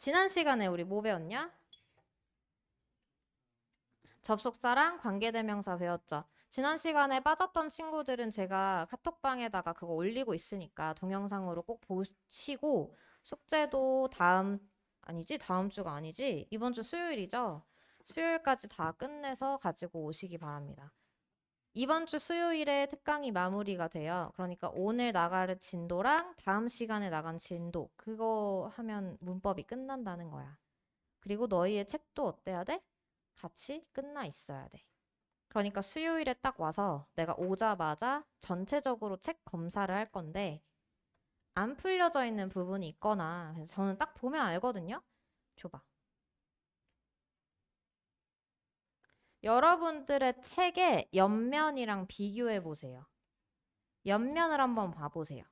지난 시간에 우리 뭐 배웠냐? 접속사랑 관계대명사 배웠죠. 지난 시간에 빠졌던 친구들은 제가 카톡방에다가 그거 올리고 있으니까 동영상으로 꼭 보시고 숙제도 다음 주가 아니지? 이번 주 수요일이죠? 수요일까지 다 끝내서 가지고 오시기 바랍니다. 이번 주 수요일에 특강이 마무리가 돼요. 그러니까 오늘 나갈 진도랑 다음 시간에 나간 진도, 그거 하면 문법이 끝난다는 거야. 그리고 너희의 책도 어때야 돼? 같이 끝나 있어야 돼. 그러니까 수요일에 딱 와서 내가 오자마자 전체적으로 책 검사를 할 건데 안 풀려져 있는 부분이 있거나 그래서 저는 딱 보면 알거든요. 줘봐. 여러분들의 책의 옆면이랑 비교해 보세요. 옆면을 한번 봐보세요.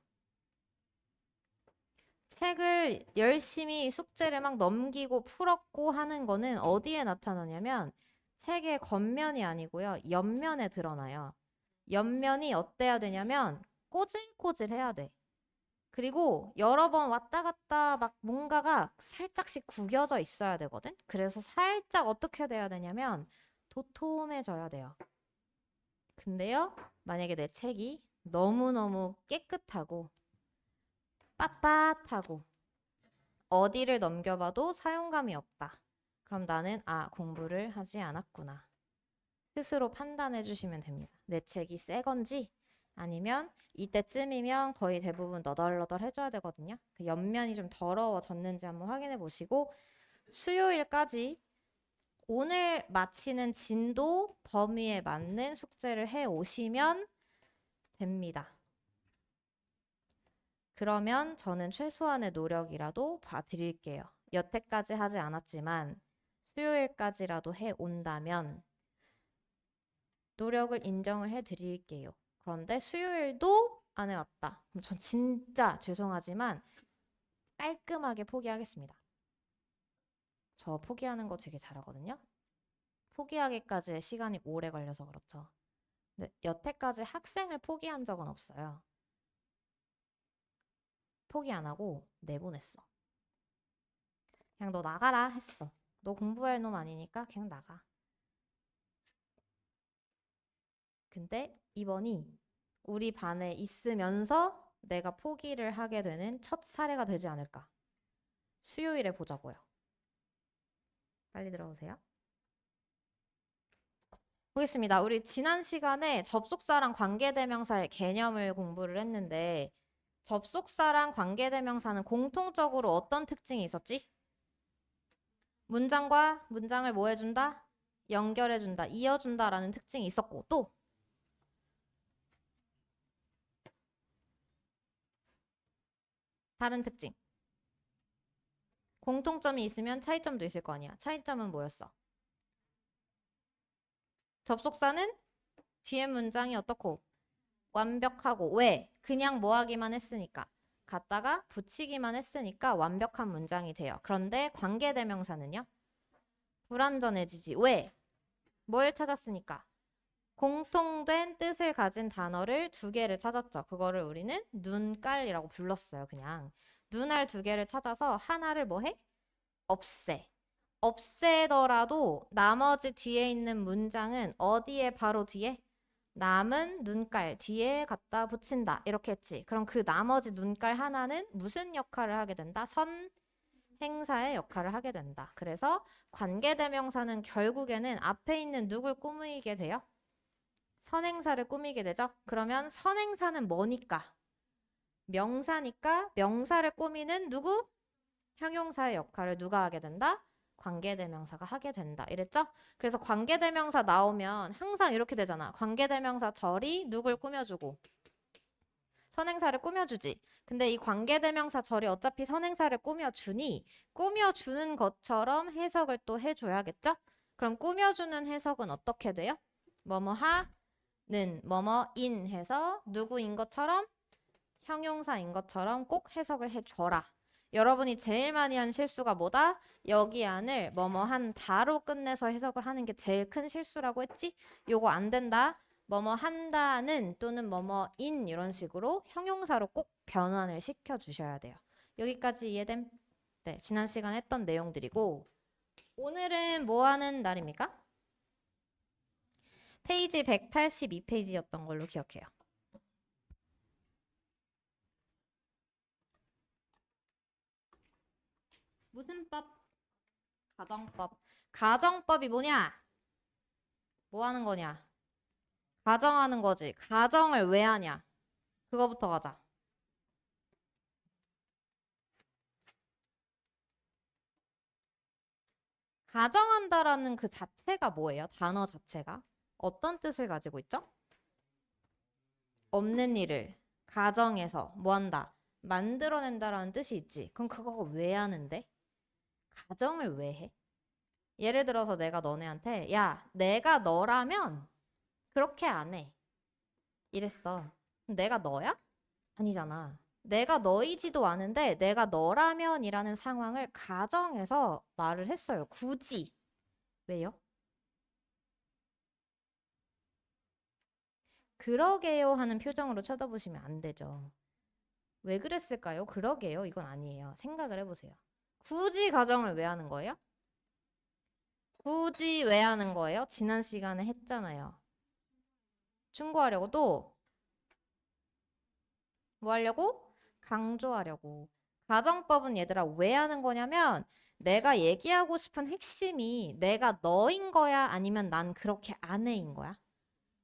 책을 열심히 숙제를 막 넘기고 풀었고 하는 거는 어디에 나타나냐면 책의 겉면이 아니고요. 옆면에 드러나요. 옆면이 어때야 되냐면 꼬질꼬질해야 돼. 그리고 여러 번 왔다 갔다 막 뭔가가 살짝씩 구겨져 있어야 되거든. 그래서 살짝 어떻게 돼야 되냐면 도톰해져야 돼요. 근데요, 만약에 내 책이 너무너무 깨끗하고 빳빳하고 어디를 넘겨봐도 사용감이 없다. 그럼 나는 공부를 하지 않았구나. 스스로 판단해 주시면 됩니다. 내 책이 새 건지 아니면 이때쯤이면 거의 대부분 너덜너덜 해줘야 되거든요. 그 옆면이 좀 더러워졌는지 한번 확인해 보시고 수요일까지 오늘 마치는 진도 범위에 맞는 숙제를 해 오시면 됩니다. 그러면 저는 최소한의 노력이라도 봐드릴게요. 여태까지 하지 않았지만 수요일까지라도 해 온다면 노력을 인정을 해드릴게요. 그런데 수요일도 안 해왔다. 그럼 전 진짜 죄송하지만 깔끔하게 포기하겠습니다. 저 포기하는 거 되게 잘하거든요. 포기하기까지의 시간이 오래 걸려서 그렇죠. 근데 여태까지 학생을 포기한 적은 없어요. 포기 안 하고 내보냈어. 그냥 너 나가라 했어. 너 공부할 놈 아니니까 그냥 나가. 근데 이번이 우리 반에 있으면서 내가 포기를 하게 되는 첫 사례가 되지 않을까. 수요일에 보자고요. 빨리 들어오세요. 보겠습니다. 우리 지난 시간에 접속사랑 관계대명사의 개념을 공부를 했는데 접속사랑 관계대명사는 공통적으로 어떤 특징이 있었지? 문장과 문장을 뭐 해준다? 연결해준다, 이어준다라는 특징이 있었고 또 다른 특징. 공통점이 있으면 차이점도 있을 거 아니야. 차이점은 뭐였어? 접속사는 뒤에 문장이 어떻고? 완벽하고. 왜? 그냥 뭐 하기만 했으니까. 갖다가 붙이기만 했으니까 완벽한 문장이 돼요. 그런데 관계대명사는요? 불완전해지지. 왜? 뭘 찾았으니까? 공통된 뜻을 가진 단어를 두 개를 찾았죠. 그거를 우리는 눈깔이라고 불렀어요. 그냥. 눈알 두 개를 찾아서 하나를 뭐 해? 없애. 없애더라도 나머지 뒤에 있는 문장은 어디에 바로 뒤에? 남은 눈깔 뒤에 갖다 붙인다. 이렇게 했지. 그럼 그 나머지 눈깔 하나는 무슨 역할을 하게 된다? 선행사의 역할을 하게 된다. 그래서 관계대명사는 결국에는 앞에 있는 누굴 꾸미게 돼요? 선행사를 꾸미게 되죠. 그러면 선행사는 뭐니까? 명사니까 명사를 꾸미는 누구? 형용사의 역할을 누가 하게 된다? 관계대명사가 하게 된다. 이랬죠? 그래서 관계대명사 나오면 항상 이렇게 되잖아. 관계대명사 절이 누굴 꾸며주고 선행사를 꾸며주지. 근데 이 관계대명사 절이 어차피 선행사를 꾸며주니 꾸며주는 것처럼 해석을 또 해줘야겠죠? 그럼 꾸며주는 해석은 어떻게 돼요? 뭐뭐 하는 뭐뭐인 해서 누구인 것처럼 형용사인 것처럼 꼭 해석을 해줘라. 여러분이 제일 많이 한 실수가 뭐다? 여기 안을 뭐뭐 한다로 끝내서 해석을 하는 게 제일 큰 실수라고 했지? 요거 안 된다. 뭐뭐 한다는 또는 뭐뭐인 이런 식으로 형용사로 꼭 변환을 시켜 주셔야 돼요. 여기까지 이해됨? 네, 지난 시간에 했던 내용들이고 오늘은 뭐 하는 날입니까? 페이지 182페이지였던 걸로 기억해요. 무슨 법? 가정법. 가정법이 뭐냐? 뭐 하는 거냐? 가정하는 거지. 가정을 왜 하냐? 그거부터 가자. 가정한다라는 그 자체가 뭐예요? 단어 자체가? 어떤 뜻을 가지고 있죠? 없는 일을 가정에서 뭐 한다? 만들어낸다라는 뜻이 있지. 그럼 그거 왜 하는데? 가정을 왜 해? 예를 들어서 내가 너네한테 야, 내가 너라면 그렇게 안 해. 이랬어. 그럼 내가 너야? 아니잖아. 내가 너이지도 않은데 내가 너라면이라는 상황을 가정해서 말을 했어요. 굳이. 왜요? 그러게요 하는 표정으로 쳐다보시면 안 되죠. 왜 그랬을까요? 그러게요. 이건 아니에요. 생각을 해보세요. 굳이 가정을 왜 하는 거예요? 굳이 왜 하는 거예요? 지난 시간에 했잖아요. 충고하려고 또 뭐 하려고? 강조하려고. 가정법은 얘들아 왜 하는 거냐면 내가 얘기하고 싶은 핵심이 내가 너인 거야? 아니면 난 그렇게 안 해인 거야?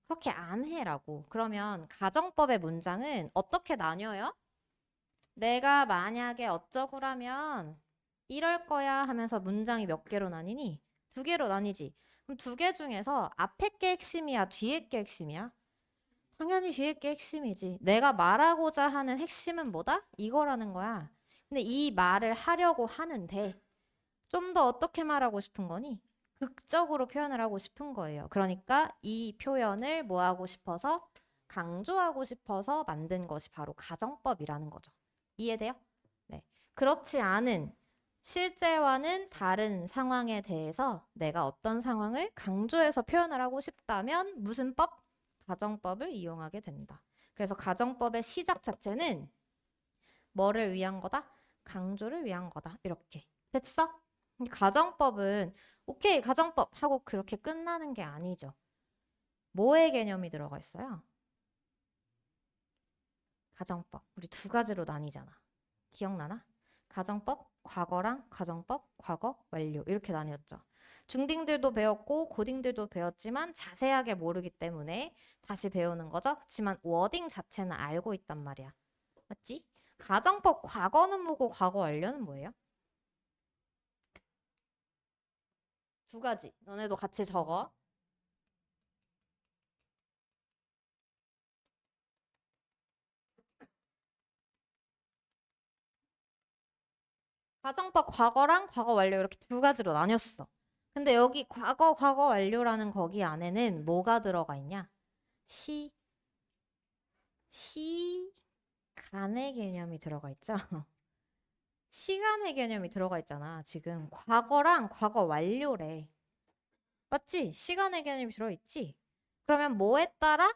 그렇게 안 해라고. 그러면 가정법의 문장은 어떻게 나뉘어요? 내가 만약에 어쩌고라면 이럴 거야 하면서 문장이 몇 개로 나뉘니? 두 개로 나뉘지. 그럼 두 개 중에서 앞에 게 핵심이야? 뒤에 게 핵심이야? 당연히 뒤에 게 핵심이지. 내가 말하고자 하는 핵심은 뭐다? 이거라는 거야. 근데 이 말을 하려고 하는데 좀 더 어떻게 말하고 싶은 거니? 극적으로 표현을 하고 싶은 거예요. 그러니까 이 표현을 뭐 하고 싶어서 강조하고 싶어서 만든 것이 바로 가정법이라는 거죠. 이해돼요? 네. 그렇지 않은 실제와는 다른 상황에 대해서 내가 어떤 상황을 강조해서 표현을 하고 싶다면 무슨 법? 가정법을 이용하게 된다. 그래서 가정법의 시작 자체는 뭐를 위한 거다? 강조를 위한 거다. 이렇게. 됐어? 가정법은 오케이, 가정법 하고 그렇게 끝나는 게 아니죠. 뭐의 개념이 들어가 있어요? 가정법. 우리 두 가지로 나뉘잖아. 기억나나? 가정법, 과거랑 가정법, 과거, 완료. 이렇게 나뉘었죠. 중딩들도 배웠고 고딩들도 배웠지만 자세하게 모르기 때문에 다시 배우는 거죠. 그렇지만 워딩 자체는 알고 있단 말이야. 맞지? 가정법 과거는 뭐고 과거 완료는 뭐예요? 두 가지. 너네도 같이 적어. 가정법 과거랑 과거 완료 이렇게 두 가지로 나뉘었어. 근데 여기 과거, 과거 완료라는 거기 안에는 뭐가 들어가 있냐? 시, 시간의 개념이 들어가 있죠? 시간의 개념이 들어가 있잖아. 지금 과거랑 과거 완료래. 맞지? 시간의 개념이 들어있지? 그러면 뭐에 따라?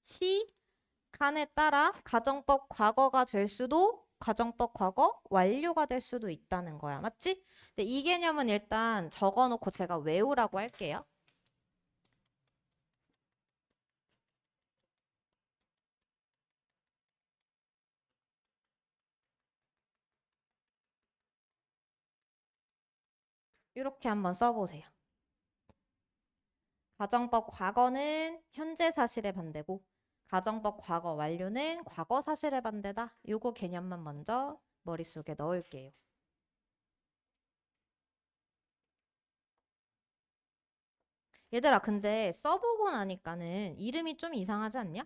시간에 따라 가정법 과거가 될 수도 가정법 과거 완료가 될 수도 있다는 거야. 맞지? 근데 이 개념은 일단 적어놓고 제가 외우라고 할게요. 이렇게 한번 써보세요. 가정법 과거는 현재 사실의 반대고 가정법 과거 완료는 과거 사실의 반대다. 요거 개념만 먼저 머릿속에 넣을게요. 얘들아, 근데 써보고 나니까는 이름이 좀 이상하지 않냐?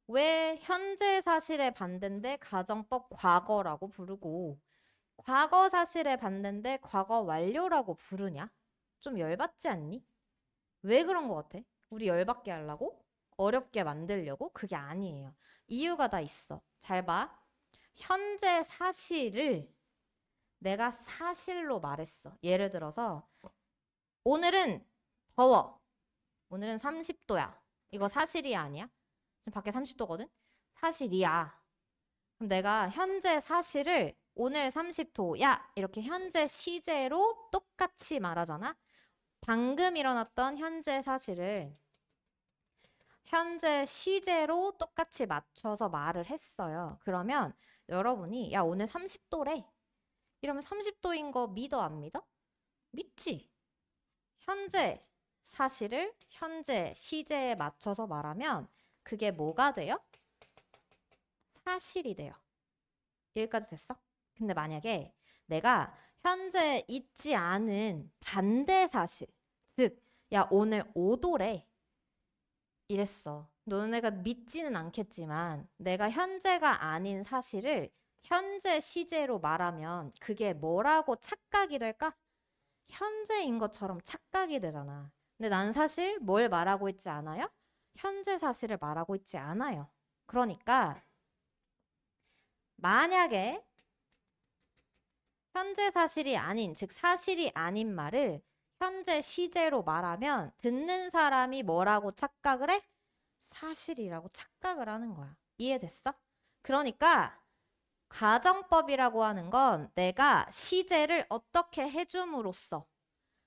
왜 현재 사실의 반대인데 가정법 과거라고 부르고 과거 사실의 반대인데 과거 완료라고 부르냐? 좀 열받지 않니? 왜 그런 거 같아? 우리 열받게 하려고? 어렵게 만들려고? 그게 아니에요. 이유가 다 있어. 잘 봐. 현재 사실을 내가 사실로 말했어. 예를 들어서 오늘은 더워. 오늘은 30도야. 이거 사실이 아니야? 지금 밖에 30도거든? 사실이야. 그럼 내가 현재 사실을 오늘 30도. 야, 이렇게 현재 시제로 똑같이 말하잖아. 방금 일어났던 현재 사실을 현재 시제로 똑같이 맞춰서 말을 했어요. 그러면 여러분이 야, 오늘 30도래. 이러면 30도인 거 믿어, 안 믿어? 믿지. 현재 사실을 현재 시제에 맞춰서 말하면 그게 뭐가 돼요? 사실이 돼요. 여기까지 됐어? 근데 만약에 내가 현재 있지 않은 반대 사실, 즉, 야, 오늘 5도래. 이랬어. 너네가 믿지는 않겠지만 내가 현재가 아닌 사실을 현재 시제로 말하면 그게 뭐라고 착각이 될까? 현재인 것처럼 착각이 되잖아. 근데 난 사실 뭘 말하고 있지 않아요? 현재 사실을 말하고 있지 않아요. 그러니까 만약에 현재 사실이 아닌, 즉 사실이 아닌 말을 현재 시제로 말하면 듣는 사람이 뭐라고 착각을 해? 사실이라고 착각을 하는 거야. 이해됐어? 그러니까 가정법이라고 하는 건 내가 시제를 어떻게 해줌으로써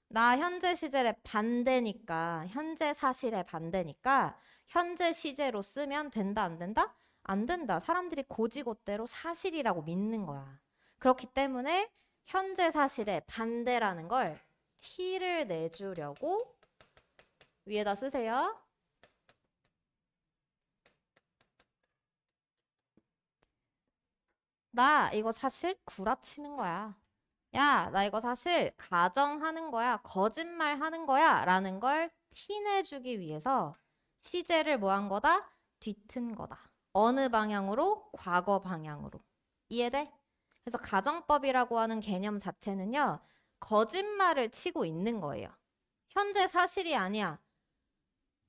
나 현재 시제의 반대니까 현재 사실의 반대니까 현재 시제로 쓰면 된다 안 된다? 안 된다. 사람들이 고지고대로 사실이라고 믿는 거야. 그렇기 때문에 현재 사실의 반대라는 걸 T를 내주려고 위에다 쓰세요. 나 이거 사실 구라치는 거야. 야, 나 이거 사실 가정하는 거야. 거짓말 하는 거야. 라는 걸 티내주기 위해서 시제를 뭐 한 거다? 뒤튼 거다. 어느 방향으로? 과거 방향으로. 이해돼? 그래서 가정법이라고 하는 개념 자체는요, 거짓말을 치고 있는 거예요. 현재 사실이 아니야.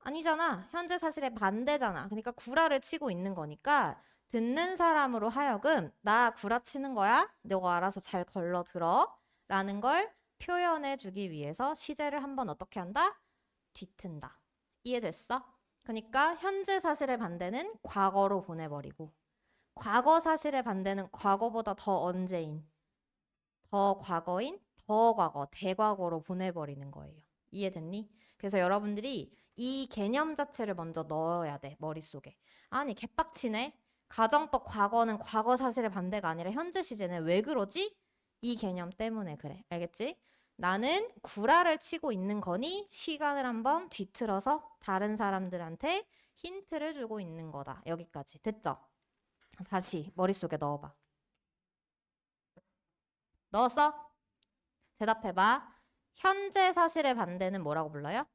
아니잖아. 현재 사실의 반대잖아. 그러니까 구라를 치고 있는 거니까 듣는 사람으로 하여금 나 구라치는 거야. 너가 알아서 잘 걸러 들어. 라는 걸 표현해 주기 위해서 시제를 한번 어떻게 한다? 뒤튼다. 이해됐어? 그러니까 현재 사실의 반대는 과거로 보내버리고 과거 사실의 반대는 과거보다 더 언제인, 더 과거인, 더 과거, 대과거로 보내버리는 거예요. 이해됐니? 그래서 여러분들이 이 개념 자체를 먼저 넣어야 돼, 머릿속에. 아니, 개빡치네. 가정법 과거는 과거 사실의 반대가 아니라 현재 시제네. 왜 그러지? 이 개념 때문에 그래. 알겠지? 나는 구라를 치고 있는 거니 시간을 한번 뒤틀어서 다른 사람들한테 힌트를 주고 있는 거다. 여기까지. 됐죠? 다시 머릿속에 넣어봐. 넣었어? 대답해봐. 현재 사실의 반대는 뭐라고 불러요?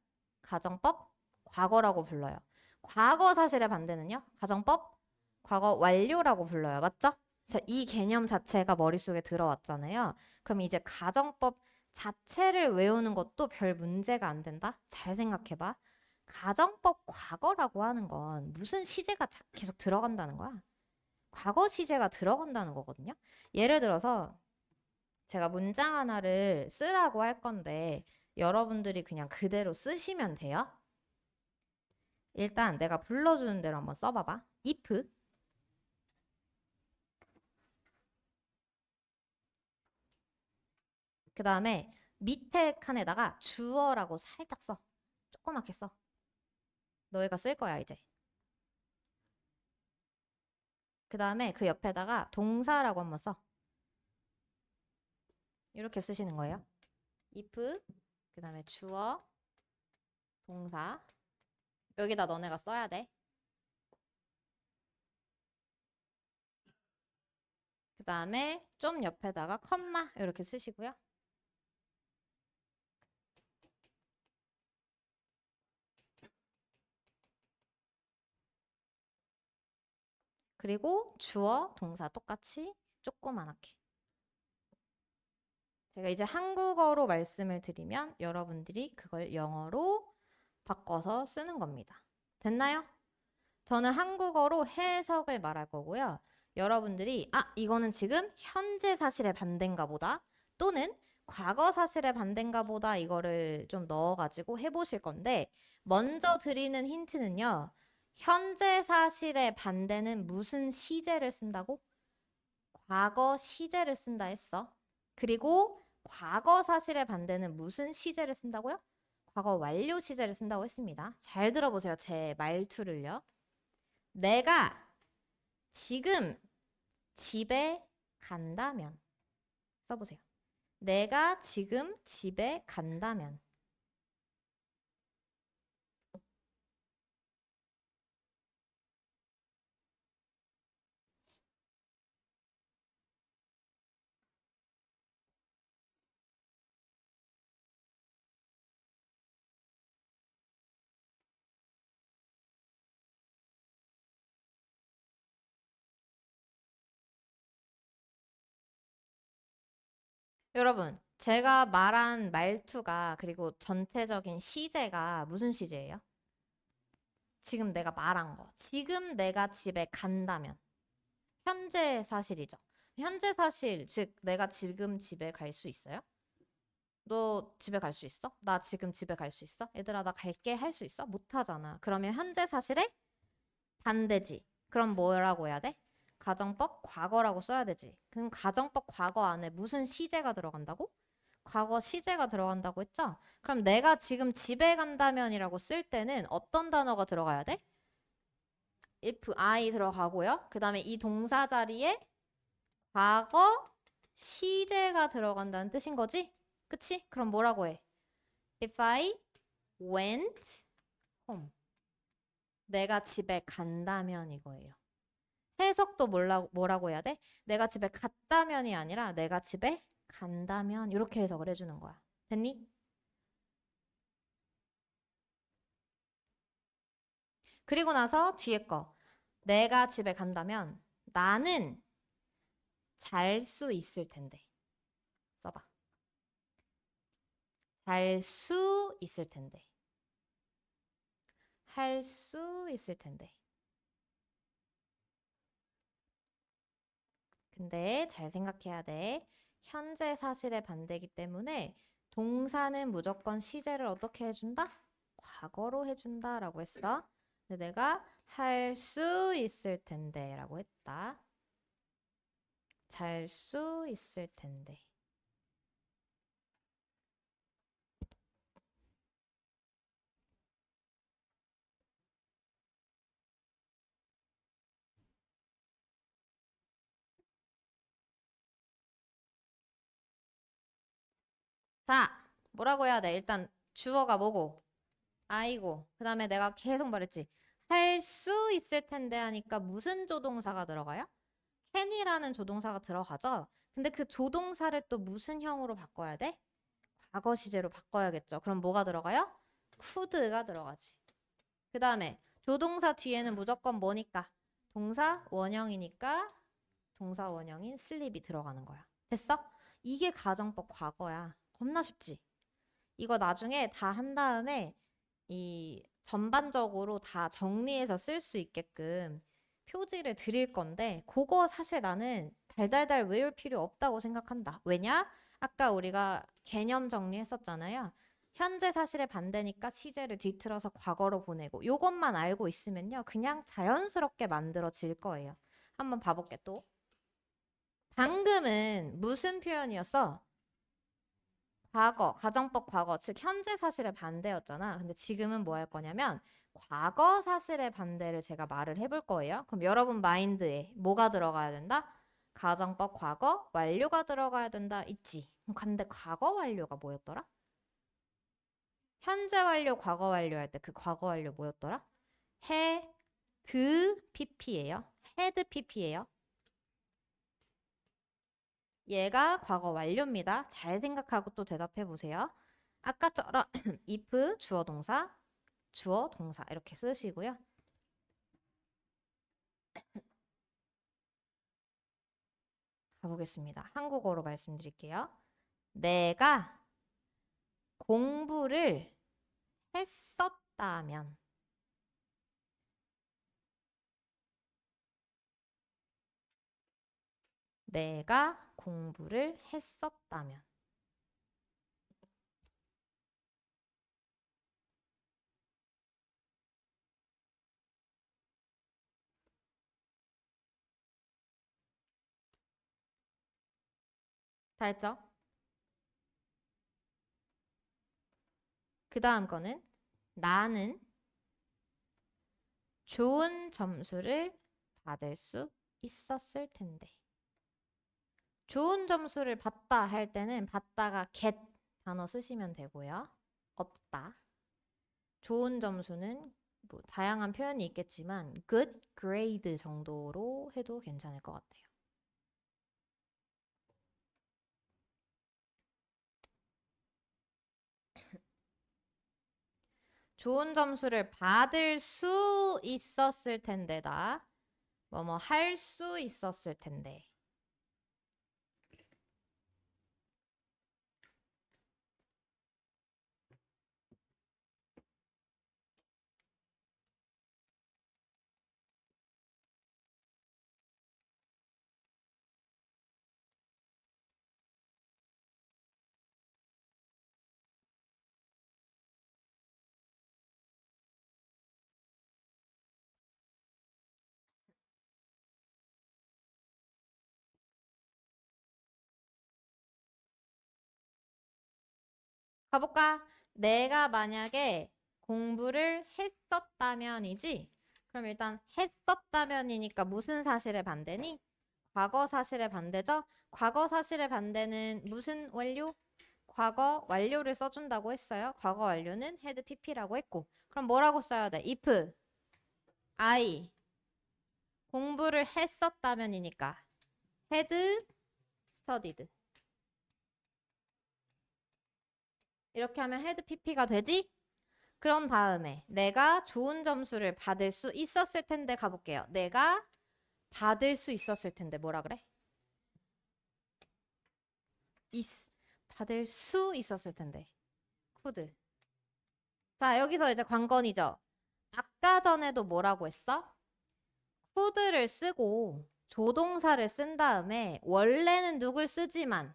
가정법 과거라고 불러요. 과거 사실의 반대는요? 가정법 과거 완료라고 불러요. 맞죠? 자, 이 개념 자체가 머릿속에 들어왔잖아요. 그럼 이제 가정법 자체를 외우는 것도 별 문제가 안 된다? 잘 생각해봐. 가정법 과거라고 하는 건 무슨 시제가 계속 들어간다는 거야. 과거 시제가 들어간다는 거거든요. 예를 들어서 제가 문장 하나를 쓰라고 할 건데 여러분들이 그냥 그대로 쓰시면 돼요. 일단 내가 불러주는 대로 한번 써봐봐. if 그 다음에 밑에 칸에다가 주어라고 살짝 써. 조그맣게 써. 너희가 쓸 거야 이제. 그 다음에 그 옆에다가 동사라고 한번 써. 이렇게 쓰시는 거예요. if 그 다음에 주어 동사 여기다 너네가 써야 돼. 그 다음에 좀 옆에다가 컴마 이렇게 쓰시고요. 그리고 주어 동사 똑같이 조그만하게. 제가 이제 한국어로 말씀을 드리면 여러분들이 그걸 영어로 바꿔서 쓰는 겁니다. 됐나요? 저는 한국어로 해석을 말할 거고요. 여러분들이 이거는 지금 현재 사실의 반대인가 보다 또는 과거 사실의 반대인가 보다 이거를 좀 넣어가지고 해보실 건데 먼저 드리는 힌트는요. 현재 사실의 반대는 무슨 시제를 쓴다고? 과거 시제를 쓴다 했어. 그리고 과거 사실의 반대는 무슨 시제를 쓴다고요? 과거 완료 시제를 쓴다고 했습니다. 잘 들어보세요. 제 말투를요. 내가 지금 집에 간다면 써보세요. 내가 지금 집에 간다면 여러분, 제가 말한 말투가 그리고 전체적인 시제가 무슨 시제예요? 지금 내가 말한 거. 지금 내가 집에 간다면. 현재 사실이죠. 현재 사실, 즉 내가 지금 집에 갈 수 있어요? 너 집에 갈 수 있어? 나 지금 집에 갈 수 있어? 얘들아, 나 갈게 할 수 있어? 못 하잖아. 그러면 현재 사실의 반대지. 그럼 뭐라고 해야 돼? 가정법 과거라고 써야 되지. 그럼 가정법 과거 안에 무슨 시제가 들어간다고? 과거 시제가 들어간다고 했죠? 그럼 내가 지금 집에 간다면이라고 쓸 때는 어떤 단어가 들어가야 돼? if I 들어가고요. 그 다음에 이 동사 자리에 과거 시제가 들어간다는 뜻인 거지? 그치? 그럼 뭐라고 해? If I went home. 내가 집에 간다면 이거예요. 해석도 뭐라고 해야 돼? 내가 집에 갔다면이 아니라 내가 집에 간다면 이렇게 해석을 해주는 거야. 됐니? 그리고 나서 뒤에 거. 내가 집에 간다면 나는 잘 수 있을 텐데. 써봐. 잘 수 있을 텐데. 할 수 있을 텐데. 근데 잘 생각해야 돼. 현재 사실의 반대이기 때문에 동사는 무조건 시제를 어떻게 해준다? 과거로 해준다라고 했어. 근데 내가 할 수 있을 텐데 라고 했다. 잘 수 있을 텐데. 자, 뭐라고 해야 돼? 일단 주어가 뭐고? 아이고. 그 다음에 내가 계속 말했지. 할 수 있을 텐데 하니까 무슨 조동사가 들어가요? can이라는 조동사가 들어가죠? 근데 그 조동사를 또 무슨 형으로 바꿔야 돼? 과거 시제로 바꿔야겠죠. 그럼 뭐가 들어가요? could가 들어가지. 그 다음에 조동사 뒤에는 무조건 뭐니까? 동사 원형이니까 동사 원형인 sleep이 들어가는 거야. 됐어? 이게 가정법 과거야. 겁나 쉽지? 이거 나중에 다 한 다음에 이 전반적으로 다 정리해서 쓸 수 있게끔 표지를 드릴 건데 그거 사실 나는 달달달 외울 필요 없다고 생각한다. 왜냐? 아까 우리가 개념 정리했었잖아요. 현재 사실의 반대니까 시제를 뒤틀어서 과거로 보내고 요것만 알고 있으면요. 그냥 자연스럽게 만들어질 거예요. 한번 봐볼게 또. 방금은 무슨 표현이었어? 과거, 가정법 과거, 즉 현재 사실의 반대였잖아. 근데 지금은 뭐 할 거냐면 과거 사실의 반대를 제가 말을 해볼 거예요. 그럼 여러분 마인드에 뭐가 들어가야 된다? 가정법 과거, 완료가 들어가야 된다. 있지. 근데 과거 완료가 뭐였더라? 현재 완료, 과거 완료 할 때 그 과거 완료 뭐였더라? had pp예요. had pp예요. 얘가 과거 완료입니다. 잘 생각하고 또 대답해 보세요. 아까처럼 if 주어 동사, 주어 동사 이렇게 쓰시고요. 가보겠습니다. 한국어로 말씀드릴게요. 내가 공부를 했었다면 내가 공부를 했었다면 다 했죠? 그 다음 거는 나는 좋은 점수를 받을 수 있었을 텐데. 좋은 점수를 받다 할 때는 받다가 get 단어 쓰시면 되고요. 없다. 좋은 점수는 뭐 다양한 표현이 있겠지만 good grade 정도로 해도 괜찮을 것 같아요. 좋은 점수를 받을 수 있었을 텐데다. 뭐뭐 할 수 있었을 텐데. 가볼까? 내가 만약에 공부를 했었다면이지? 그럼 일단 했었다면이니까 무슨 사실의 반대니? 과거 사실의 반대죠? 과거 사실의 반대는 무슨 완료? 과거 완료를 써준다고 했어요. 과거 완료는 had pp라고 했고. 그럼 뭐라고 써야 돼? if I 공부를 했었다면이니까 had studied. 이렇게 하면 had pp가 되지? 그런 다음에 내가 좋은 점수를 받을 수 있었을 텐데 가볼게요. 내가 받을 수 있었을 텐데 뭐라 그래? 있, 받을 수 있었을 텐데. could. 자, 여기서 이제 관건이죠. 아까 전에도 뭐라고 했어? could를 쓰고 조동사를 쓴 다음에 원래는 누굴 쓰지만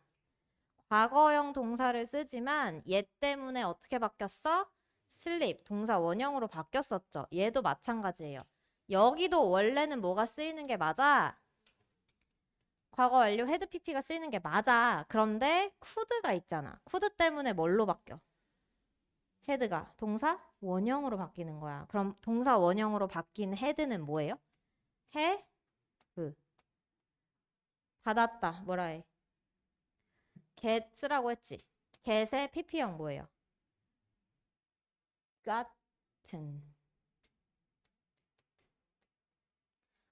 과거형 동사를 쓰지만 얘 때문에 어떻게 바뀌었어? 슬립, 동사 원형으로 바뀌었었죠. 얘도 마찬가지예요. 여기도 원래는 뭐가 쓰이는 게 맞아? 과거 완료 헤드 PP가 쓰이는 게 맞아. 그런데 could가 있잖아. could 때문에 뭘로 바뀌어? 헤드가 동사 원형으로 바뀌는 거야. 그럼 동사 원형으로 바뀐 헤드는 뭐예요? 해, 그 받았다. 뭐라 해? get라고 했지. get의 PP형 뭐예요? gotten.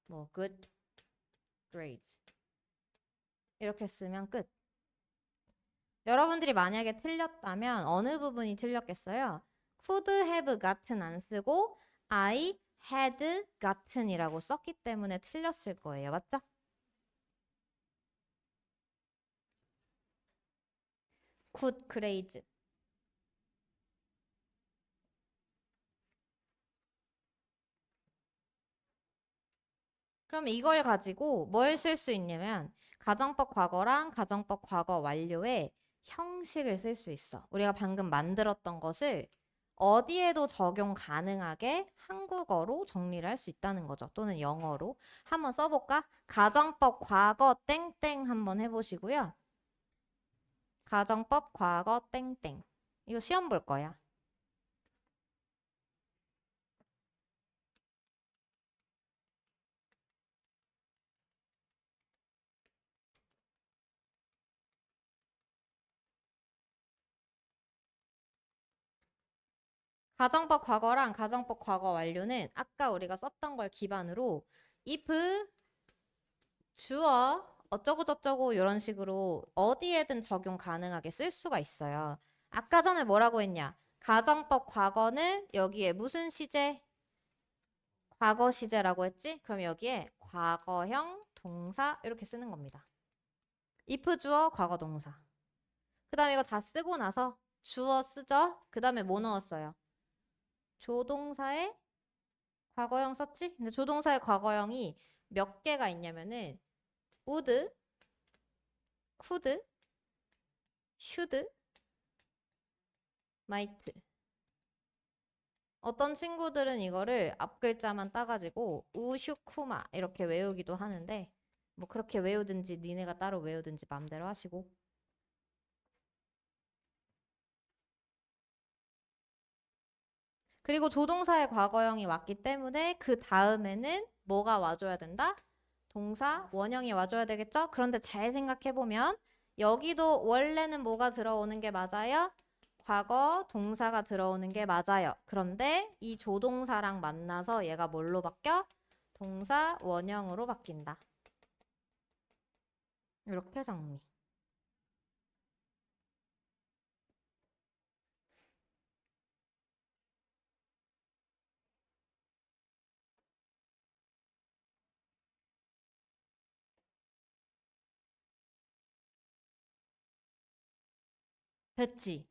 뭐 good grades. 이렇게 쓰면 끝. 여러분들이 만약에 틀렸다면 어느 부분이 틀렸겠어요? could have gotten 안 쓰고 I had gotten이라고 썼기 때문에 틀렸을 거예요. 맞죠? good grades. 그럼 이걸 가지고 뭘 쓸 수 있냐면 가정법 과거랑 가정법 과거 완료의 형식을 쓸 수 있어. 우리가 방금 만들었던 것을 어디에도 적용 가능하게 한국어로 정리를 할 수 있다는 거죠. 또는 영어로. 한번 써볼까? 가정법 과거 땡땡 한번 해보시고요. 가정법 과거 땡땡. 이거 시험 볼 거야. 가정법 과거랑 가정법 과거 완료는 아까 우리가 썼던 걸 기반으로 if 주어 어쩌고 저쩌고 이런 식으로 어디에든 적용 가능하게 쓸 수가 있어요. 아까 전에 뭐라고 했냐? 가정법 과거는 여기에 무슨 시제? 과거 시제라고 했지? 그럼 여기에 과거형 동사 이렇게 쓰는 겁니다. if 주어 과거 동사. 그 다음에 이거 다 쓰고 나서 주어 쓰죠? 그 다음에 뭐 넣었어요? 조동사의 과거형 썼지? 근데 조동사의 과거형이 몇 개가 있냐면은 would, could, should, might. 어떤 친구들은 이거를 앞 글자만 따가지고 우슈쿠마 이렇게 외우기도 하는데 뭐 그렇게 외우든지 니네가 따로 외우든지 맘대로 하시고 그리고 조동사의 과거형이 왔기 때문에 그 다음에는 뭐가 와줘야 된다? 동사 원형이 와줘야 되겠죠? 그런데 잘 생각해보면 여기도 원래는 뭐가 들어오는 게 맞아요? 과거 동사가 들어오는 게 맞아요. 그런데 이 조동사랑 만나서 얘가 뭘로 바뀌어? 동사 원형으로 바뀐다. 이렇게 정리. 됐지?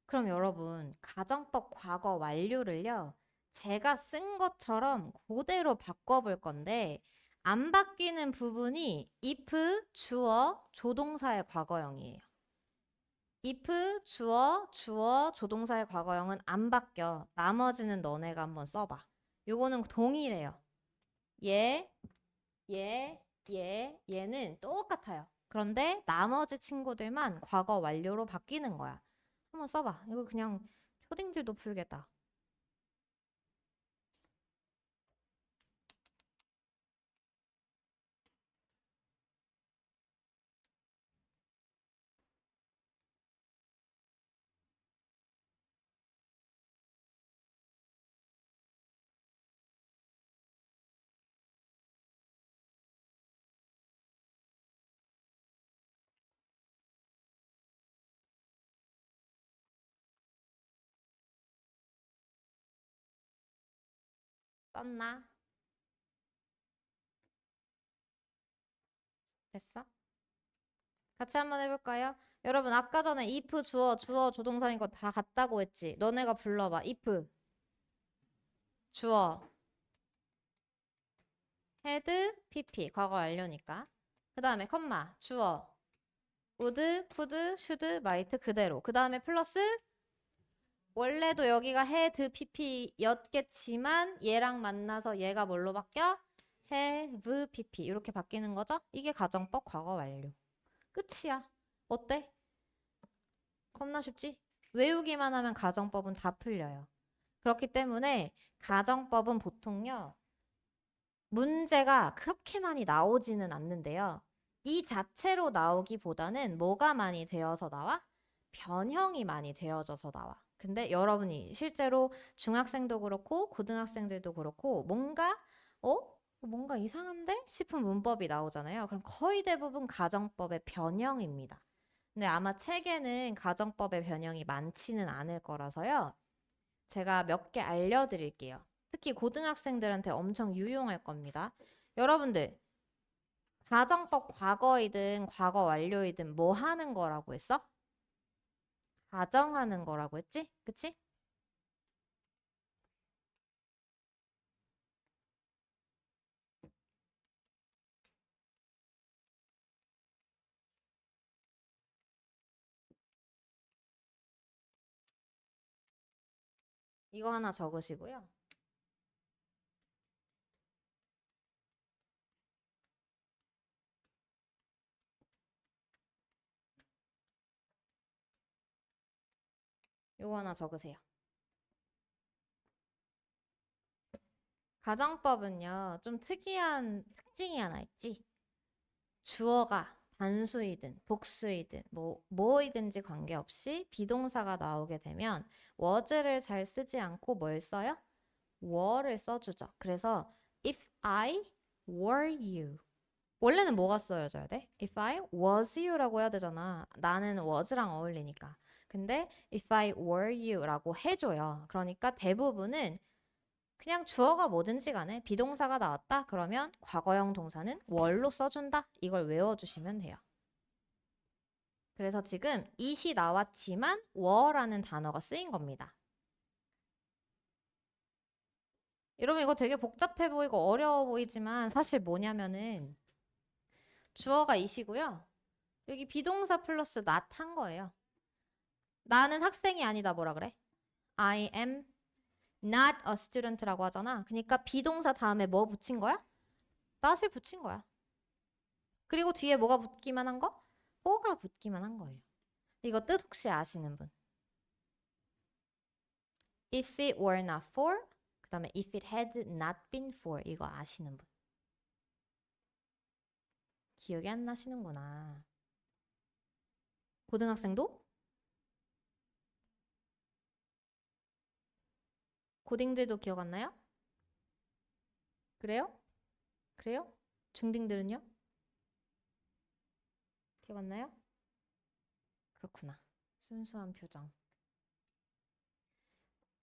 그럼 여러분, 가정법 과거 완료를요, 제가 쓴 것처럼 그대로 바꿔볼 건데, 안 바뀌는 부분이 if, 주어, 조동사의 과거형이에요. if, 주어, 조동사의 과거형은 안 바뀌어. 나머지는 너네가 한번 써봐. 요거는 동일해요. 얘, 얘는 똑같아요. 그런데 나머지 친구들만 과거 완료로 바뀌는 거야. 한번 써봐. 이거 그냥 초딩들도 풀겠다. 썼나? 됐어? 같이 한번 해볼까요? 여러분 아까 전에 if, 주어, 조동사인 거 다 같다고 했지? 너네가 불러봐. if, 주어, had, pp, 과거 완료니까. 그 다음에 컴마, 주어, would, could, should, might 그대로. 그 다음에 플러스 원래도 여기가 had, pp였겠지만 얘랑 만나서 얘가 뭘로 바뀌어? have, pp 이렇게 바뀌는 거죠? 이게 가정법 과거 완료. 끝이야. 어때? 겁나 쉽지? 외우기만 하면 가정법은 다 풀려요. 그렇기 때문에 가정법은 보통요, 문제가 그렇게 많이 나오지는 않는데요. 이 자체로 나오기보다는 뭐가 많이 되어서 나와? 변형이 많이 되어져서 나와. 근데 여러분이 실제로 중학생도 그렇고 고등학생들도 그렇고 어? 뭔가 이상한데? 싶은 문법이 나오잖아요. 그럼 거의 대부분 가정법의 변형입니다. 근데 아마 책에는 가정법의 변형이 많지는 않을 거라서요. 제가 몇 개 알려드릴게요. 특히 고등학생들한테 엄청 유용할 겁니다. 여러분들, 가정법 과거이든 과거 완료이든 뭐 하는 거라고 했어? 가정하는 거라고 했지? 그치? 이거 하나 적으시고요. 이거 하나 적으세요. 가정법은요, 좀 특이한 특징이 하나 있지? 주어가 단수이든 복수이든 뭐이든지 관계없이 비동사가 나오게 되면 was를 잘 쓰지 않고 뭘 써요? were를 써주죠. 그래서 if I were you 원래는 뭐가 쓰여져야 돼? if I was you라고 해야 되잖아. 나는 was랑 어울리니까. 근데 if I were you라고 해줘요. 그러니까 대부분은 그냥 주어가 뭐든지 간에 비동사가 나왔다? 그러면 과거형 동사는 were로 써준다? 이걸 외워주시면 돼요. 그래서 지금 it이 나왔지만 were라는 단어가 쓰인 겁니다. 여러분 이거 되게 복잡해 보이고 어려워 보이지만 사실 뭐냐면은 주어가 it이고요. 여기 비동사 플러스 not 한 거예요. 나는 학생이 아니다 뭐라 그래? I am not a student라고 하잖아. 그러니까 비동사 다음에 뭐 붙인 거야? not을 붙인 거야. 그리고 뒤에 뭐가 붙기만 한 거? 뭐가 붙기만 한 거예요. 이거 뜻 혹시 아시는 분? if it were not for, 그 다음에 if it had not been for. 이거 아시는 분? 기억이 안 나시는구나. 고등학생도? 고딩들도 기억 안 나요? 그래요? 그래요? 중딩들은요? 기억 안 나요? 그렇구나. 순수한 표정.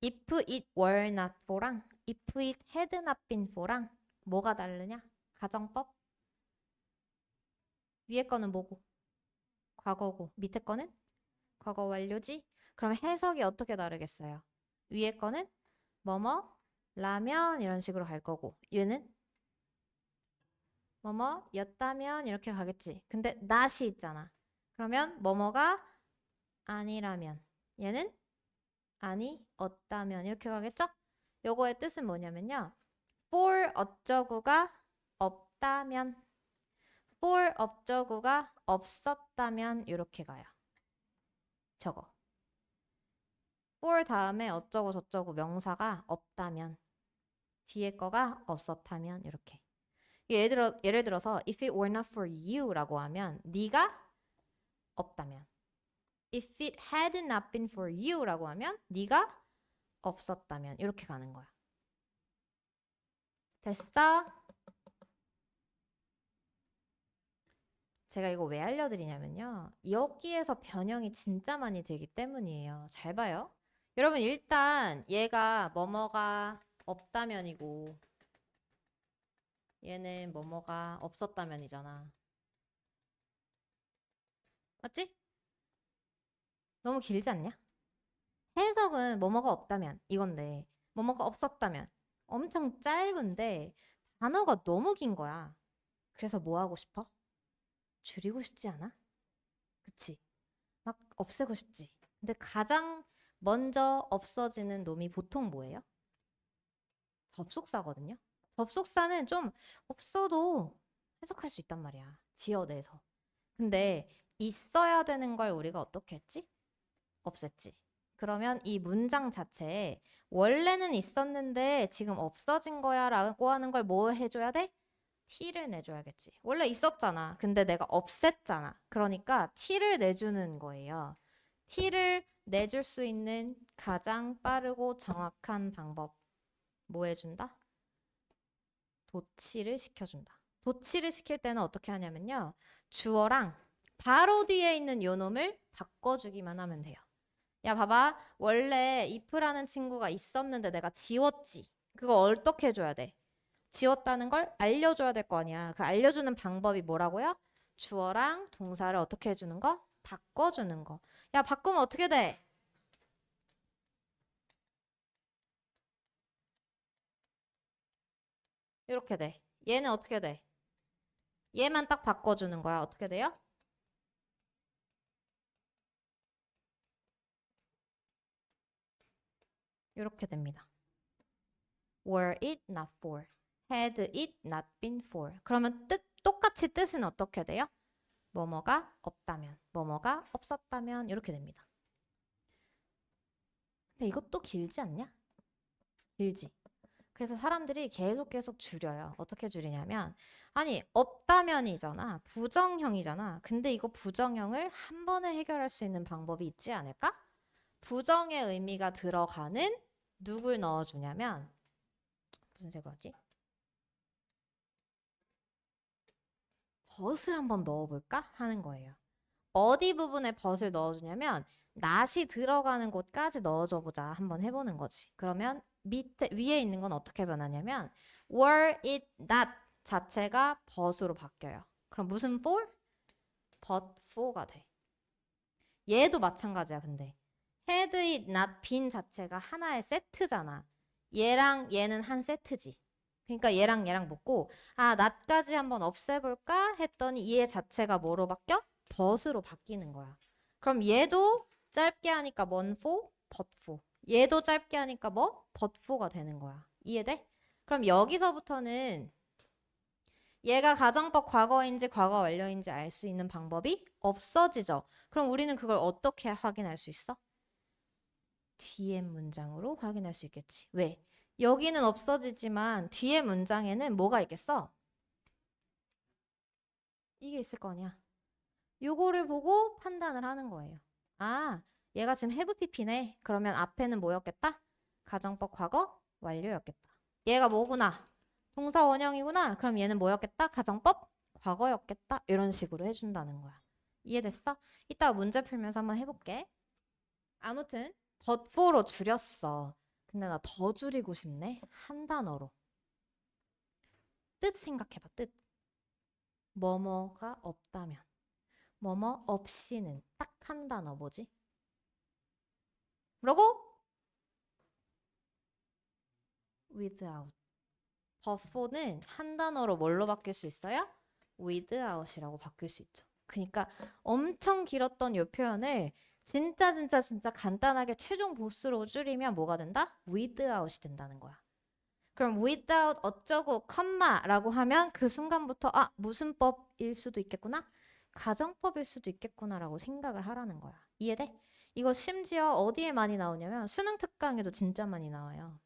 if it were not for랑 if it had not been for랑 뭐가 다르냐? 가정법? 위에 거는 뭐고? 과거고 밑에 거는? 과거 완료지? 그럼 해석이 어떻게 다르겠어요? 위에 거는 뭐뭐 라면 이런 식으로 갈 거고 얘는 뭐뭐였다면 이렇게 가겠지. 근데 not이 있잖아. 그러면 뭐뭐가 아니라면 얘는 아니었다면 이렇게 가겠죠? 요거의 뜻은 뭐냐면요. for 어쩌구가 없다면 for 어쩌구가 없었다면 이렇게 가요. 저거. for 다음에 어쩌고 저쩌고 명사가 없다면 뒤에 거가 없었다면 이렇게. 예를 들어서 if it were not for you라고 하면 네가 없다면 if it had not been for you라고 하면 네가 없었다면 이렇게 가는 거야. 됐어? 제가 이거 왜 알려드리냐면요. 여기에서 변형이 진짜 많이 되기 때문이에요. 잘 봐요. 여러분 일단 얘가 뭐뭐가 없다면이고 얘는 뭐뭐가 없었다면이잖아. 맞지? 너무 길지 않냐? 해석은 뭐뭐가 없다면 이건데 뭐뭐가 없었다면 엄청 짧은데 단어가 너무 긴 거야. 그래서 뭐 하고 싶어? 줄이고 싶지 않아? 그치? 막 없애고 싶지. 근데 가장 먼저 없어지는 놈이 보통 뭐예요? 접속사거든요. 접속사는 좀 없어도 해석할 수 있단 말이야. 지어내서. 근데 있어야 되는 걸 우리가 어떻게 했지? 없앴지. 그러면 이 문장 자체에 원래는 있었는데 지금 없어진 거야 라고 하는 걸 뭐 해줘야 돼? T를 내줘야겠지. 원래 있었잖아. 근데 내가 없앴잖아. 그러니까 T를 내주는 거예요. T를 내줄 수 있는 가장 빠르고 정확한 방법. 뭐 해준다? 도치를 시켜준다. 도치를 시킬 때는 어떻게 하냐면요. 주어랑 바로 뒤에 있는 요 놈을 바꿔주기만 하면 돼요. 야, 봐봐. 원래 if라는 친구가 있었는데 내가 지웠지. 그거 어떻게 해줘야 돼? 지웠다는 걸 알려줘야 될 거 아니야. 그 알려주는 방법이 뭐라고요? 주어랑 동사를 어떻게 해주는 거? 바꿔주는 거. 야, 바꾸면 어떻게 돼? 이렇게 돼. 얘는 어떻게 돼? 얘만 딱 바꿔주는 거야. 어떻게 돼요? 이렇게 됩니다. Were it not for. Had it not been for. 그러면 똑같이 뜻은 어떻게 돼요? 뭐뭐가 없다면, 뭐뭐가 없었다면 이렇게 됩니다. 근데 이것도 길지 않냐? 길지. 그래서 사람들이 계속 줄여요. 어떻게 줄이냐면 아니 없다면이잖아. 부정형이잖아. 근데 이거 부정형을 한 번에 해결할 수 있는 방법이 있지 않을까? 부정의 의미가 들어가는 누굴 넣어주냐면 무슨 색으로 하지? 벗을 한번 넣어볼까? 하는 거예요. 어디 부분에 벗을 넣어주냐면 not이 들어가는 곳까지 넣어줘 보자. 한번 해보는 거지. 그러면 위에 있는 건 어떻게 변하냐면 were it not 자체가 but으로 바뀌어요. 그럼 무슨 for? but for가 돼. 얘도 마찬가지야. 근데 had it not been 자체가 하나의 세트잖아. 얘랑 얘는 한 세트지. 그러니까 얘랑 묶고 아 not까지 한번 없애볼까 했더니 얘 자체가 뭐로 바뀌어? but으로 바뀌는 거야. 그럼 얘도 짧게 하니까 뭔 for? but for. 얘도 짧게 하니까 뭐? but for가 되는 거야. 이해돼? 그럼 여기서부터는 얘가 가정법 과거인지 과거 완료인지 알 수 있는 방법이 없어지죠. 그럼 우리는 그걸 어떻게 확인할 수 있어? 뒤에 문장으로 확인할 수 있겠지. 왜? 여기는 없어지지만 뒤에 문장에는 뭐가 있겠어? 이게 있을 거냐? 요거를 보고 판단을 하는 거예요. 아, 얘가 지금 have pp네. 그러면 앞에는 뭐였겠다? 가정법 과거 완료였겠다. 얘가 뭐구나? 동사 원형이구나. 그럼 얘는 뭐였겠다? 가정법 과거였겠다. 이런 식으로 해준다는 거야. 이해됐어? 이따 문제 풀면서 한번 해볼게. 아무튼 but for로 줄였어. 근데 나 더 줄이고 싶네. 한 단어로. 뜻 생각해봐. 뜻. 뭐뭐가 없다면. 뭐뭐 없이는 딱 한 단어 뭐지? 뭐라고? without. but for는 한 단어로 뭘로 바뀔 수 있어요? without이라고 바뀔 수 있죠. 그러니까 엄청 길었던 이 표현을 진짜 간단하게 최종 보스로 줄이면 뭐가 된다? without이 된다는 거야. 그럼 without 어쩌고 컴마라고 하면 그 순간부터 아 무슨 법일 수도 있겠구나? 가정법일 수도 있겠구나라고 생각을 하라는 거야. 이해돼? 이거 심지어 어디에 많이 나오냐면 수능 특강에도 진짜 많이 나와요.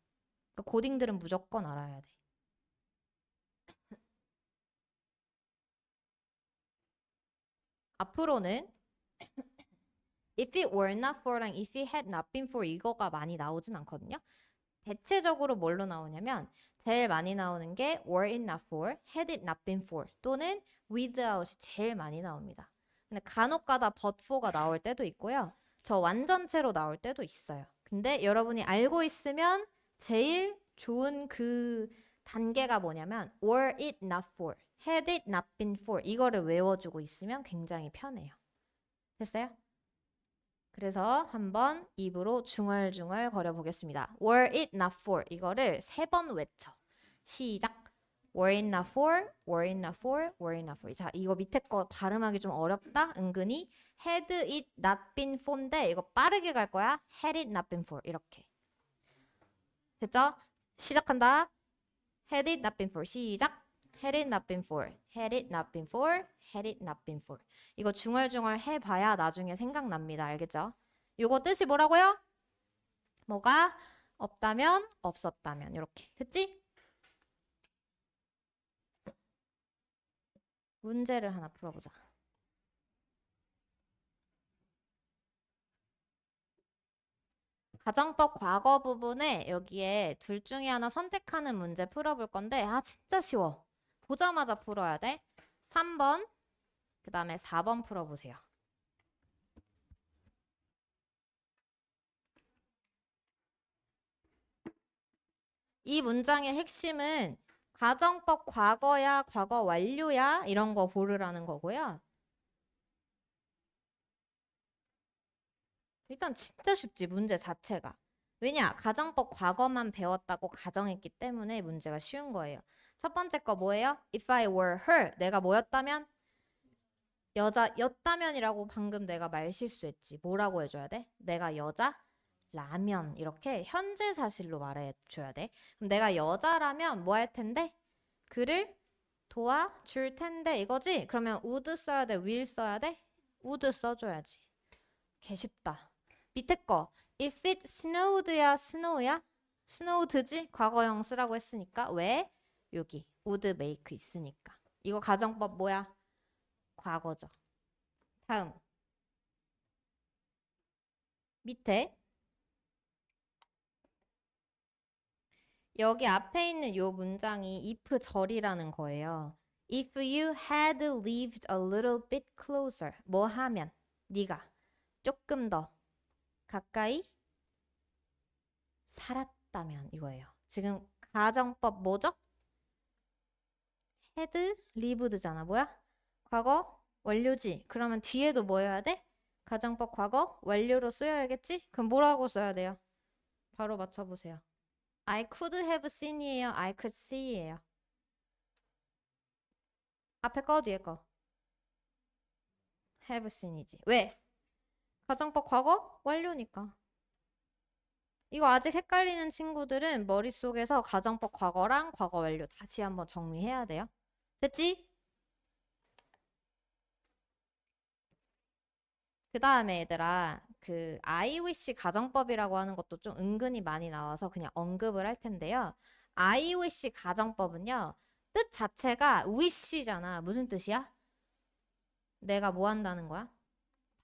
그러니까 고딩들은 무조건 알아야 돼. 앞으로는 if it were not for랑 if it had not been for 이거가 많이 나오진 않거든요. 대체적으로 뭘로 나오냐면 제일 많이 나오는 게 were it not for, had it not been for 또는 without이 제일 많이 나옵니다. 근데 간혹가다 but for가 나올 때도 있고요. 저 완전체로 나올 때도 있어요. 근데 여러분이 알고 있으면 제일 좋은 그 단계가 뭐냐면 were it not for, had it not been for 이거를 외워주고 있으면 굉장히 편해요. 됐어요? 그래서 한번 입으로 중얼중얼 거려보겠습니다. Were it not for 이거를 3번 외쳐. 시작. Were it not for, were it not for, were it not for. 자, 이거 밑에 거 발음하기 좀 어렵다. 은근히 had it not been for인데 이거 빠르게 갈 거야. had it not been for 이렇게. 됐죠? 시작한다. had it not been for 시작. had it not been for, had it not been for, had it not been for. 이거 중얼중얼 해봐야 나중에 생각납니다. 알겠죠? 요거 뜻이 뭐라고요? 뭐가 없다면, 없었다면. 이렇게. 됐지? 문제를 하나 풀어보자. 가정법 과거 부분에 여기에 둘 중에 하나 선택하는 문제 풀어볼 건데 아 진짜 쉬워. 보자마자 풀어야 돼. 3번, 그 다음에 4번 풀어보세요. 이 문장의 핵심은 가정법 과거야, 과거 완료야 이런 거 고르라는 거고요. 일단 진짜 쉽지 문제 자체가. 왜냐? 가정법 과거만 배웠다고 가정했기 때문에 문제가 쉬운 거예요. 첫 번째 거 뭐예요? If I were her. 내가 뭐였다면? 여자였다면이라고 방금 내가 말 실수했지. 뭐라고 해줘야 돼? 내가 여자라면 이렇게 현재 사실로 말해줘야 돼. 그럼 내가 여자라면 뭐 할 텐데? 그를 도와줄 텐데 이거지? 그러면 would 써야 돼? will 써야 돼? would 써줘야지. 개 쉽다. 밑에 거 if it snowed야 snow야? snowed지? 과거형 쓰라고 했으니까 왜? 여기 would make 있으니까. 이거 가정법 뭐야? 과거죠. 다음 밑에 여기 앞에 있는 요 문장이 if 절이라는 거예요. If you had lived a little bit closer 뭐 하면 네가 조금 더 가까이 살았다면 이거예요. 지금 가정법 뭐죠? had lived잖아. 뭐야? 과거 완료지. 그러면 뒤에도 뭐 해야 돼? 가정법 과거 완료로 쓰여야겠지? 그럼 뭐라고 써야 돼요? 바로 맞춰보세요. I could have seen이에요. I could see예요. 앞에 거 뒤에 거. have seen이지. 왜? 가정법 과거 완료니까. 이거 아직 헷갈리는 친구들은 머릿속에서 가정법 과거랑 과거 완료 다시 한번 정리해야 돼요. 됐지? 그 다음에 얘들아 그 I wish 가정법이라고 하는 것도 좀 은근히 많이 나와서 그냥 언급을 할 텐데요. I wish 가정법은요. 뜻 자체가 wish잖아. 무슨 뜻이야? 내가 뭐 한다는 거야?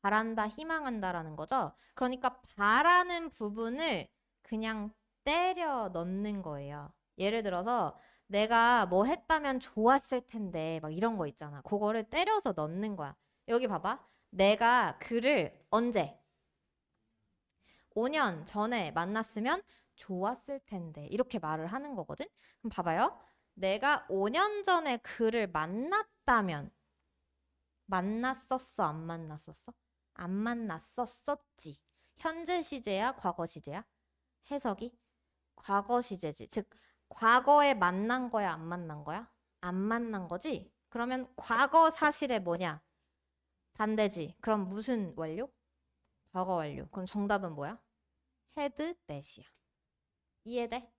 바란다, 희망한다라는 거죠. 그러니까 바라는 부분을 그냥 때려 넣는 거예요. 예를 들어서 내가 뭐 했다면 좋았을 텐데 막 이런 거 있잖아. 그거를 때려서 넣는 거야. 여기 봐봐. 내가 그를 언제? 5년 전에 만났으면 좋았을 텐데 이렇게 말을 하는 거거든. 그럼 봐봐요. 내가 5년 전에 그를 만났다면 만났었어, 안 만났었어? 안 만났었었지. 현재 시제야, 과거 시제야? 해석이 과거 시제지. 즉 과거에 만난 거야, 안 만난 거야? 안 만난 거지? 그러면 과거 사실에 뭐냐? 반대지. 그럼 무슨 완료? 과거 완료. 그럼 정답은 뭐야? had met이야. 이해돼?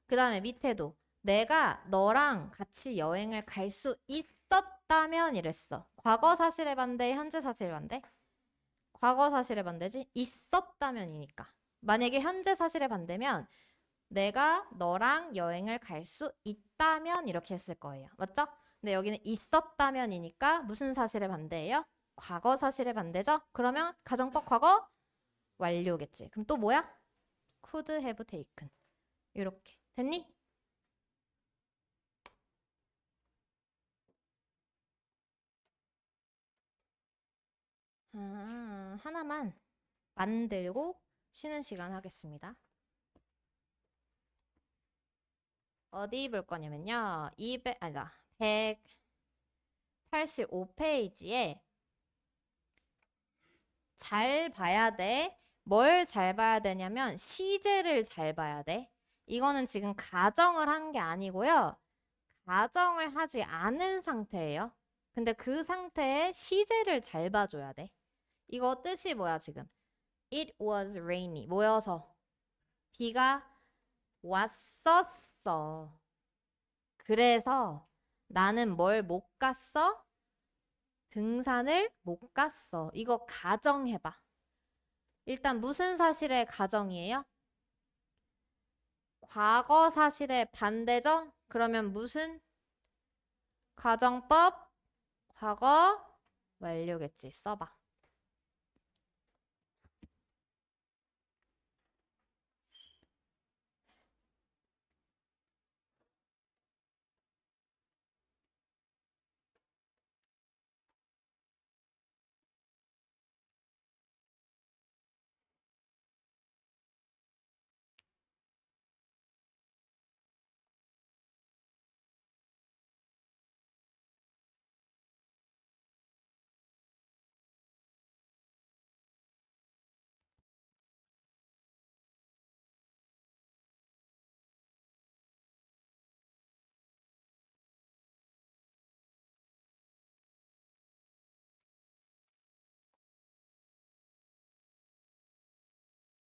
그 다음에 밑에도 내가 너랑 같이 여행을 갈 수 있었다면 이랬어. 과거 사실의 반대, 현재 사실의 반대? 과거 사실의 반대지? 있었다면이니까. 만약에 현재 사실의 반대면 내가 너랑 여행을 갈 수 있다면 이렇게 했을 거예요. 맞죠? 근데 여기는 있었다면이니까 무슨 사실의 반대예요? 과거 사실의 반대죠? 그러면 가정법 과거 완료겠지. 그럼 또 뭐야? could have taken. 이렇게. 됐니? 하나만 만들고 쉬는 시간 하겠습니다. 어디 볼 거냐면요. 185페이지에 잘 봐야 돼. 뭘 잘 봐야 되냐면 시제를 잘 봐야 돼. 이거는 지금 가정을 한 게 아니고요. 가정을 하지 않은 상태예요. 근데 그 상태에 시제를 잘 봐줘야 돼. 이거 뜻이 뭐야 지금? It was rainy. 모여서 비가 왔었어. 그래서 나는 뭘 못 갔어? 등산을 못 갔어. 이거 가정해봐. 일단 무슨 사실의 가정이에요? 과거 사실의 반대죠? 그러면 무슨 가정법? 과거 완료겠지. 써봐.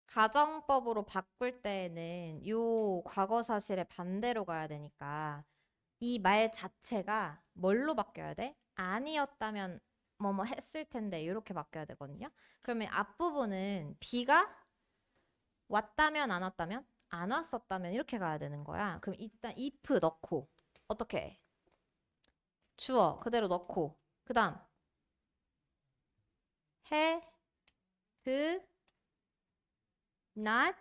가정법으로 바꿀 때에는 요 과거 사실의 반대로 가야 되니까 이 말 자체가 뭘로 바뀌어야 돼? 아니었다면 뭐뭐 했을 텐데 이렇게 바뀌어야 되거든요. 그러면 앞부분은 비가 왔다면 안 왔다면 안 왔었다면 이렇게 가야 되는 거야. 그럼 일단 if 넣고 어떻게 해? 주어 그대로 넣고 그다음 had not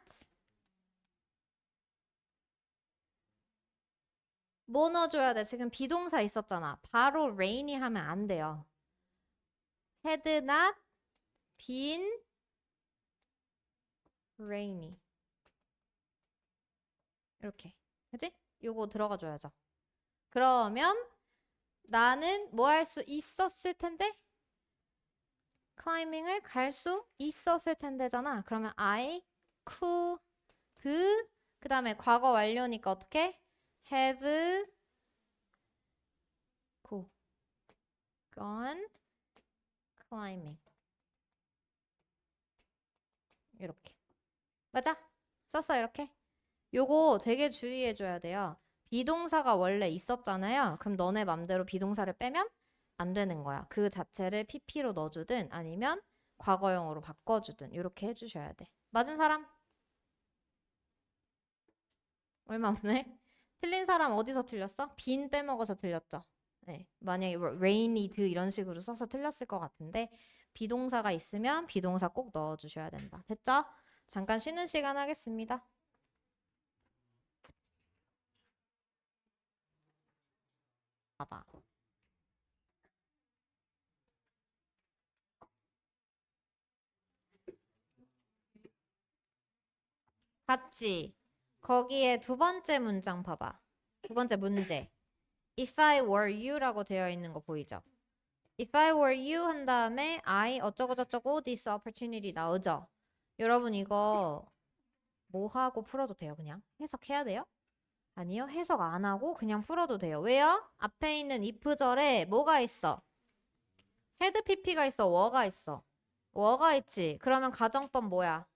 뭐 넣어줘야 돼? 지금 비동사 있었잖아. 바로 rainy 하면 안 돼요. had not been rainy. 이렇게. 그치? 요거 들어가 줘야죠. 그러면 나는 뭐 할 수 있었을 텐데? 클라이밍을 갈 수 있었을 텐데잖아. 그러면 I could 그 다음에 과거 완료니까 어떻게? have gone climbing. 이렇게. 맞아? 썼어, 이렇게? 요거 되게 주의해줘야 돼요. 비동사가 원래 있었잖아요. 그럼 너네 맘대로 비동사를 빼면 안 되는 거야. 그 자체를 PP로 넣어주든 아니면 과거형으로 바꿔주든 이렇게 해주셔야 돼. 맞은 사람? 얼마 없네. 틀린 사람 어디서 틀렸어? 빈 빼먹어서 틀렸죠. 네, 만약에 rained 이런 식으로 써서 틀렸을 것 같은데 비동사가 있으면 비동사 꼭 넣어주셔야 된다. 됐죠? 잠깐 쉬는 시간 하겠습니다. 봐봐. 봤지? 거기에 두 번째 문장 봐봐. 두 번째 문제. If I were you라고 되어 있는 거 보이죠? If I were you 한 다음에 I 어쩌고저쩌고 this opportunity 나오죠? 여러분 이거 뭐 하고 풀어도 돼요, 그냥? 해석해야 돼요? 아니요, 해석 안 하고 그냥 풀어도 돼요. 왜요? 앞에 있는 if절에 뭐가 있어? had pp가 있어, were가 있어. were가 있지. 그러면 가정법 뭐야?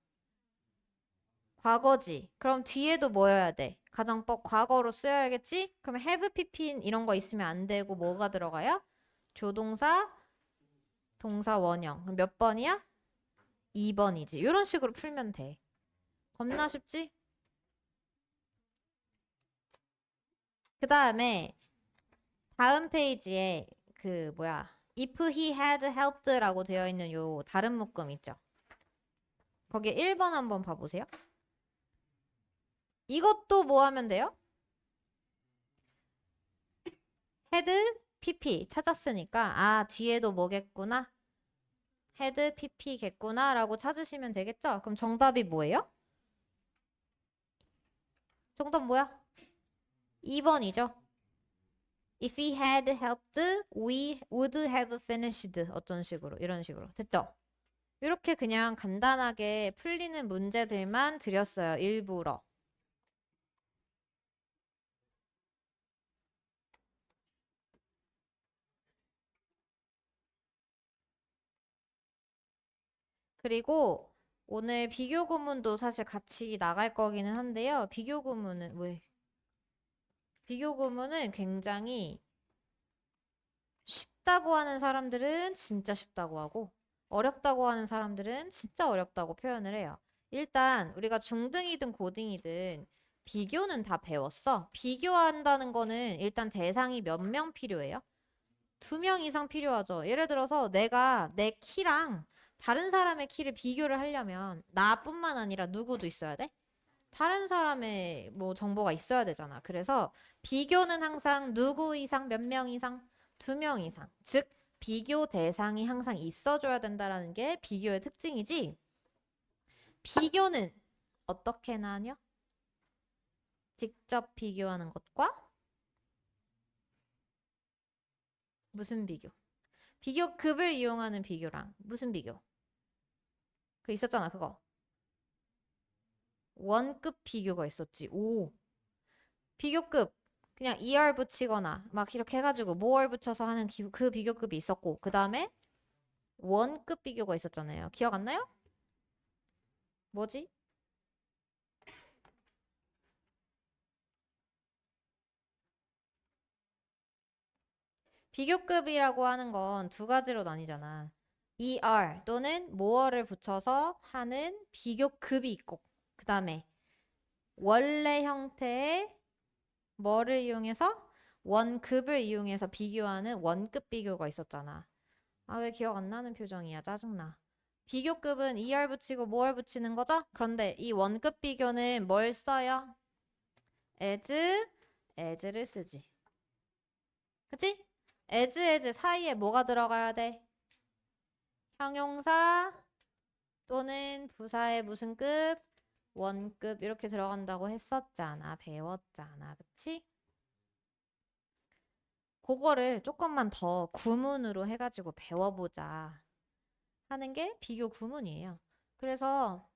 과거지. 그럼 뒤에도 뭐여야 돼? 가정법 과거로 쓰여야겠지? 그럼 have pp 이런 거 있으면 안 되고 뭐가 들어가요? 조동사, 동사 원형. 그럼 몇 번이야? 2번이지. 이런 식으로 풀면 돼. 겁나 쉽지? 그 다음에 다음 페이지에 그 뭐야 if he had helped라고 되어 있는 요 다른 묶음 있죠? 거기에 1번 한번 봐보세요. 이것도 뭐 하면 돼요? had pp 찾았으니까 아 뒤에도 뭐겠구나 had pp겠구나 라고 찾으시면 되겠죠? 그럼 정답이 뭐예요? 정답 뭐야? 2번이죠. If he had helped, we would have finished. 어떤 식으로, 이런 식으로. 됐죠? 이렇게 그냥 간단하게 풀리는 문제들만 드렸어요. 일부러. 그리고 오늘 비교 구문도 사실 같이 나갈 거기는 한데요. 비교 구문은 왜? 비교 구문은 굉장히 쉽다고 하는 사람들은 진짜 쉽다고 하고 어렵다고 하는 사람들은 진짜 어렵다고 표현을 해요. 일단 우리가 중등이든 고등이든 비교는 다 배웠어. 비교한다는 거는 일단 대상이 몇 명 필요해요? 2명 이상 필요하죠. 예를 들어서 내가 내 키랑 다른 사람의 키를 비교를 하려면 나뿐만 아니라 누구도 있어야 돼? 다른 사람의 뭐 정보가 있어야 되잖아. 그래서 비교는 항상 누구 이상, 몇 명 이상, 2명 이상. 즉, 비교 대상이 항상 있어줘야 된다라는 게 비교의 특징이지. 비교는 어떻게 나뉘어? 직접 비교하는 것과 무슨 비교? 비교급을 이용하는 비교랑 무슨 비교? 그 있었잖아, 그거. 원급 비교가 있었지. 오. 비교급. 그냥 ER 붙이거나 막 이렇게 해가지고 more 붙여서 하는 그 비교급이 있었고 그 다음에 원급 비교가 있었잖아요. 기억 안 나요? 뭐지? 비교급이라고 하는 건 두 가지로 나뉘잖아. ER 또는 more를 붙여서 하는 비교급이 있고 그 다음에 원래 형태의 뭐를 이용해서 원급을 이용해서 비교하는 원급 비교가 있었잖아. 아, 왜 기억 안 나는 표정이야? 짜증나. 비교급은 ER 붙이고 more 붙이는 거죠? 그런데 이 원급 비교는 뭘 써요? as를 쓰지. 그치? as 사이에 뭐가 들어가야 돼? 형용사 또는 부사의 무슨 급? 원급 이렇게 들어간다고 했었잖아. 배웠잖아. 그치? 그거를 조금만 더 구문으로 해가지고 배워보자 하는 게 비교 구문이에요. 그래서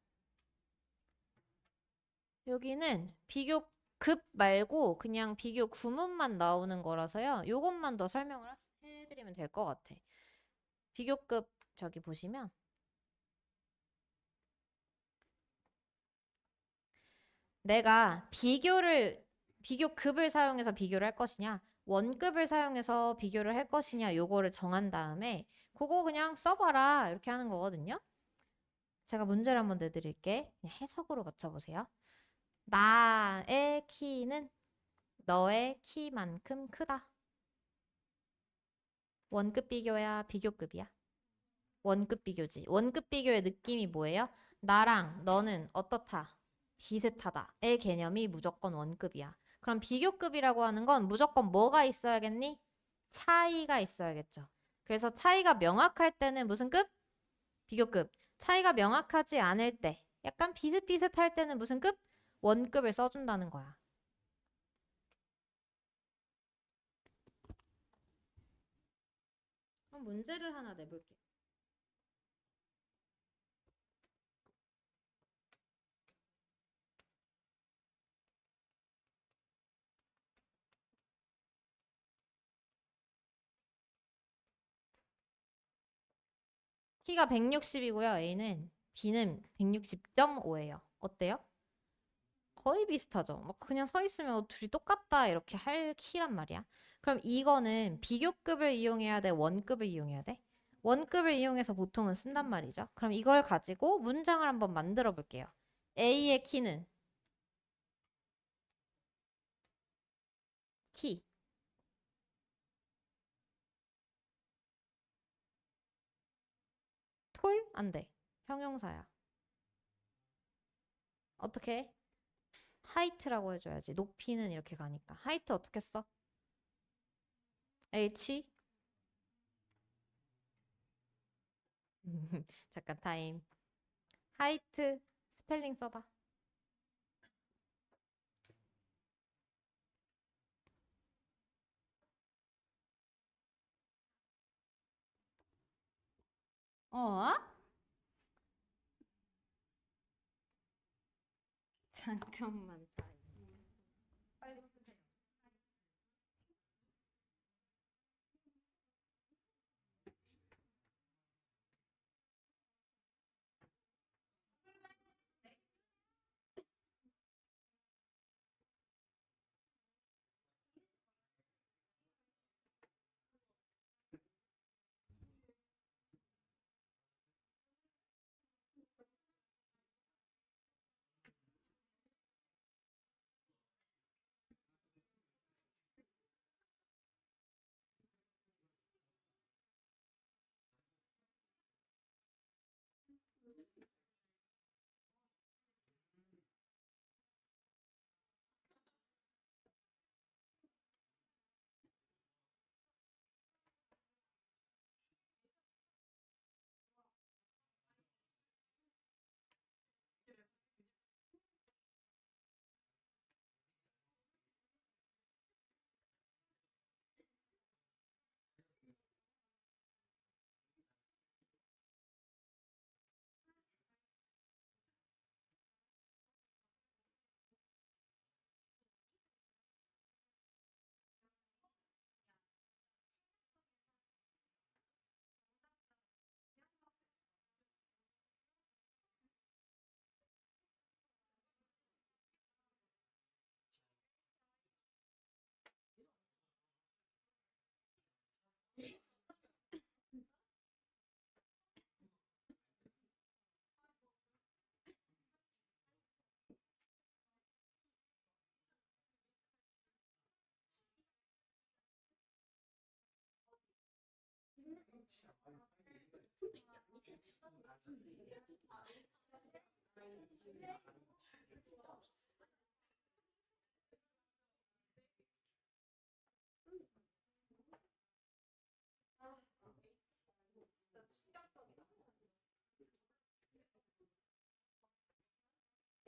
여기는 비교급 말고 그냥 비교 구문만 나오는 거라서요. 요것만 더 설명을 해드리면 될 것 같아. 비교급 저기 보시면 내가 비교급을 사용해서 비교를 할 것이냐 원급을 사용해서 비교를 할 것이냐 요거를 정한 다음에 그거 그냥 써봐라 이렇게 하는 거거든요. 제가 문제를 한번 내드릴게. 그냥 해석으로 맞춰보세요. 나의 키는 너의 키만큼 크다. 원급 비교야, 비교급이야? 원급 비교지. 원급 비교의 느낌이 뭐예요? 나랑 너는 어떻다? 비슷하다의 개념이 무조건 원급이야. 그럼 비교급이라고 하는 건 무조건 뭐가 있어야겠니? 차이가 있어야겠죠. 그래서 차이가 명확할 때는 무슨 급? 비교급. 차이가 명확하지 않을 때, 약간 비슷비슷할 때는 무슨 급? 원급을 써준다는 거야. 그럼 문제를 하나 내볼게. 키가 160이고요. A는 B는 160.5예요. 어때요? 거의 비슷하죠. 막 그냥 서 있으면 둘이 똑같다 이렇게 할 키란 말이야. 그럼 이거는 비교급을 이용해야 돼? 원급을 이용해야 돼? 원급을 이용해서 보통은 쓴단 말이죠. 그럼 이걸 가지고 문장을 한번 만들어 볼게요. A의 키는 키. 톨? 안 돼. 형용사야. 어떻게? 하이트라고 해줘야지. 높이는 이렇게 가니까. 하이트 어떻게 써? H? 잠깐 타임. 하이트 스펠링 써봐. 어? 잠깐만. 빨리.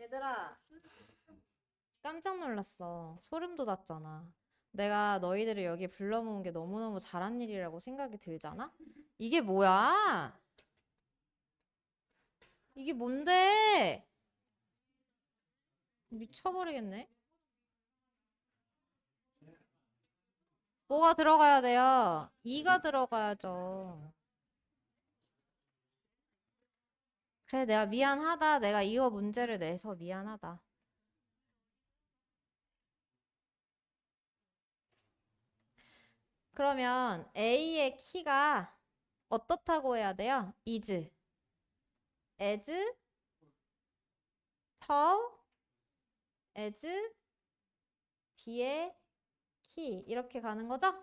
얘들아, 깜짝 놀랐어. 소름 돋았잖아. 내가 너희들을 여기 불러 모은 게 너무너무 잘한 일이라고 생각이 들잖아? 이게 뭐야? 이게 뭔데? 미쳐버리겠네. 뭐가 들어가야 돼요? 이가 들어가야죠. 그래, 내가 미안하다. 내가 이거 문제를 내서 미안하다. 그러면 A의 키가 어떻다고 해야 돼요? is, as, tall, as, B의 키 이렇게 가는 거죠?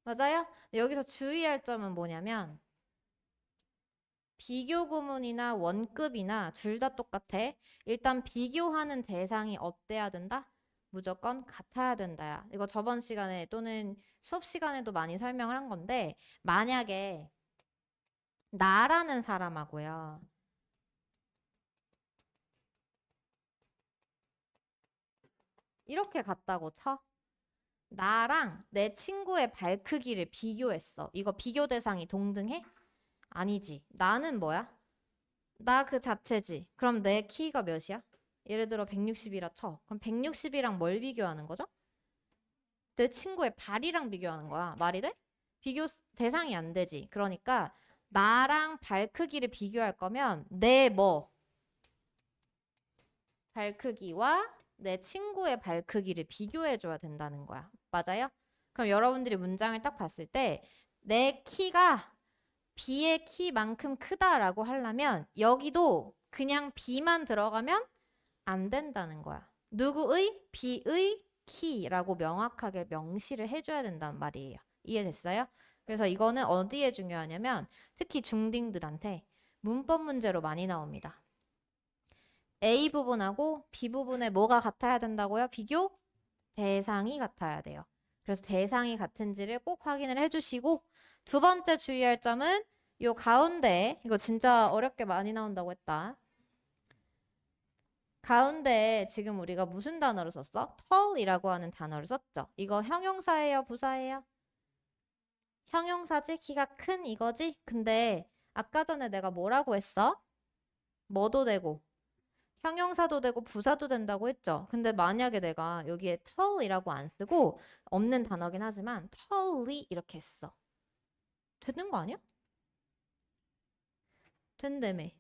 맞아요? 여기서 주의할 점은 뭐냐면 비교 구문이나 원급이나 둘 다 똑같아. 일단 비교하는 대상이 어때야 된다? 무조건 같아야 된다야. 이거 저번 시간에 또는 수업 시간에도 많이 설명을 한 건데 만약에 나라는 사람하고요. 이렇게 같다고 쳐. 나랑 내 친구의 발 크기를 비교했어. 이거 비교 대상이 동등해? 아니지. 나는 뭐야? 나 그 자체지. 그럼 내 키가 몇이야? 예를 들어 160이라 쳐. 그럼 160이랑 뭘 비교하는 거죠? 내 친구의 발이랑 비교하는 거야. 말이 돼? 비교 대상이 안 되지. 그러니까 나랑 발 크기를 비교할 거면 내 뭐? 발 크기와 내 친구의 발 크기를 비교해 줘야 된다는 거야. 맞아요? 그럼 여러분들이 문장을 딱 봤을 때 내 키가 B의 키만큼 크다라고 하려면 여기도 그냥 B만 들어가면 안 된다는 거야. 누구의? B의 키라고 명확하게 명시를 해줘야 된단 말이에요. 이해됐어요? 그래서 이거는 어디에 중요하냐면 특히 중딩들한테 문법 문제로 많이 나옵니다. A 부분하고 B 부분에 뭐가 같아야 된다고요? 비교? 대상이 같아야 돼요. 그래서 대상이 같은지를 꼭 확인을 해주시고 두 번째 주의할 점은 요 가운데 이거 진짜 어렵게 많이 나온다고 했다. 가운데 지금 우리가 무슨 단어를 썼어? tall이라고 하는 단어를 썼죠. 이거 형용사예요, 부사예요? 형용사지? 키가 큰 이거지? 근데 아까 전에 내가 뭐라고 했어? 뭐도 되고 형용사도 되고 부사도 된다고 했죠. 근데 만약에 내가 여기에 tall이라고 안 쓰고 없는 단어긴 하지만 tall이 이렇게 했어. 되는 거 아니야? 된다며.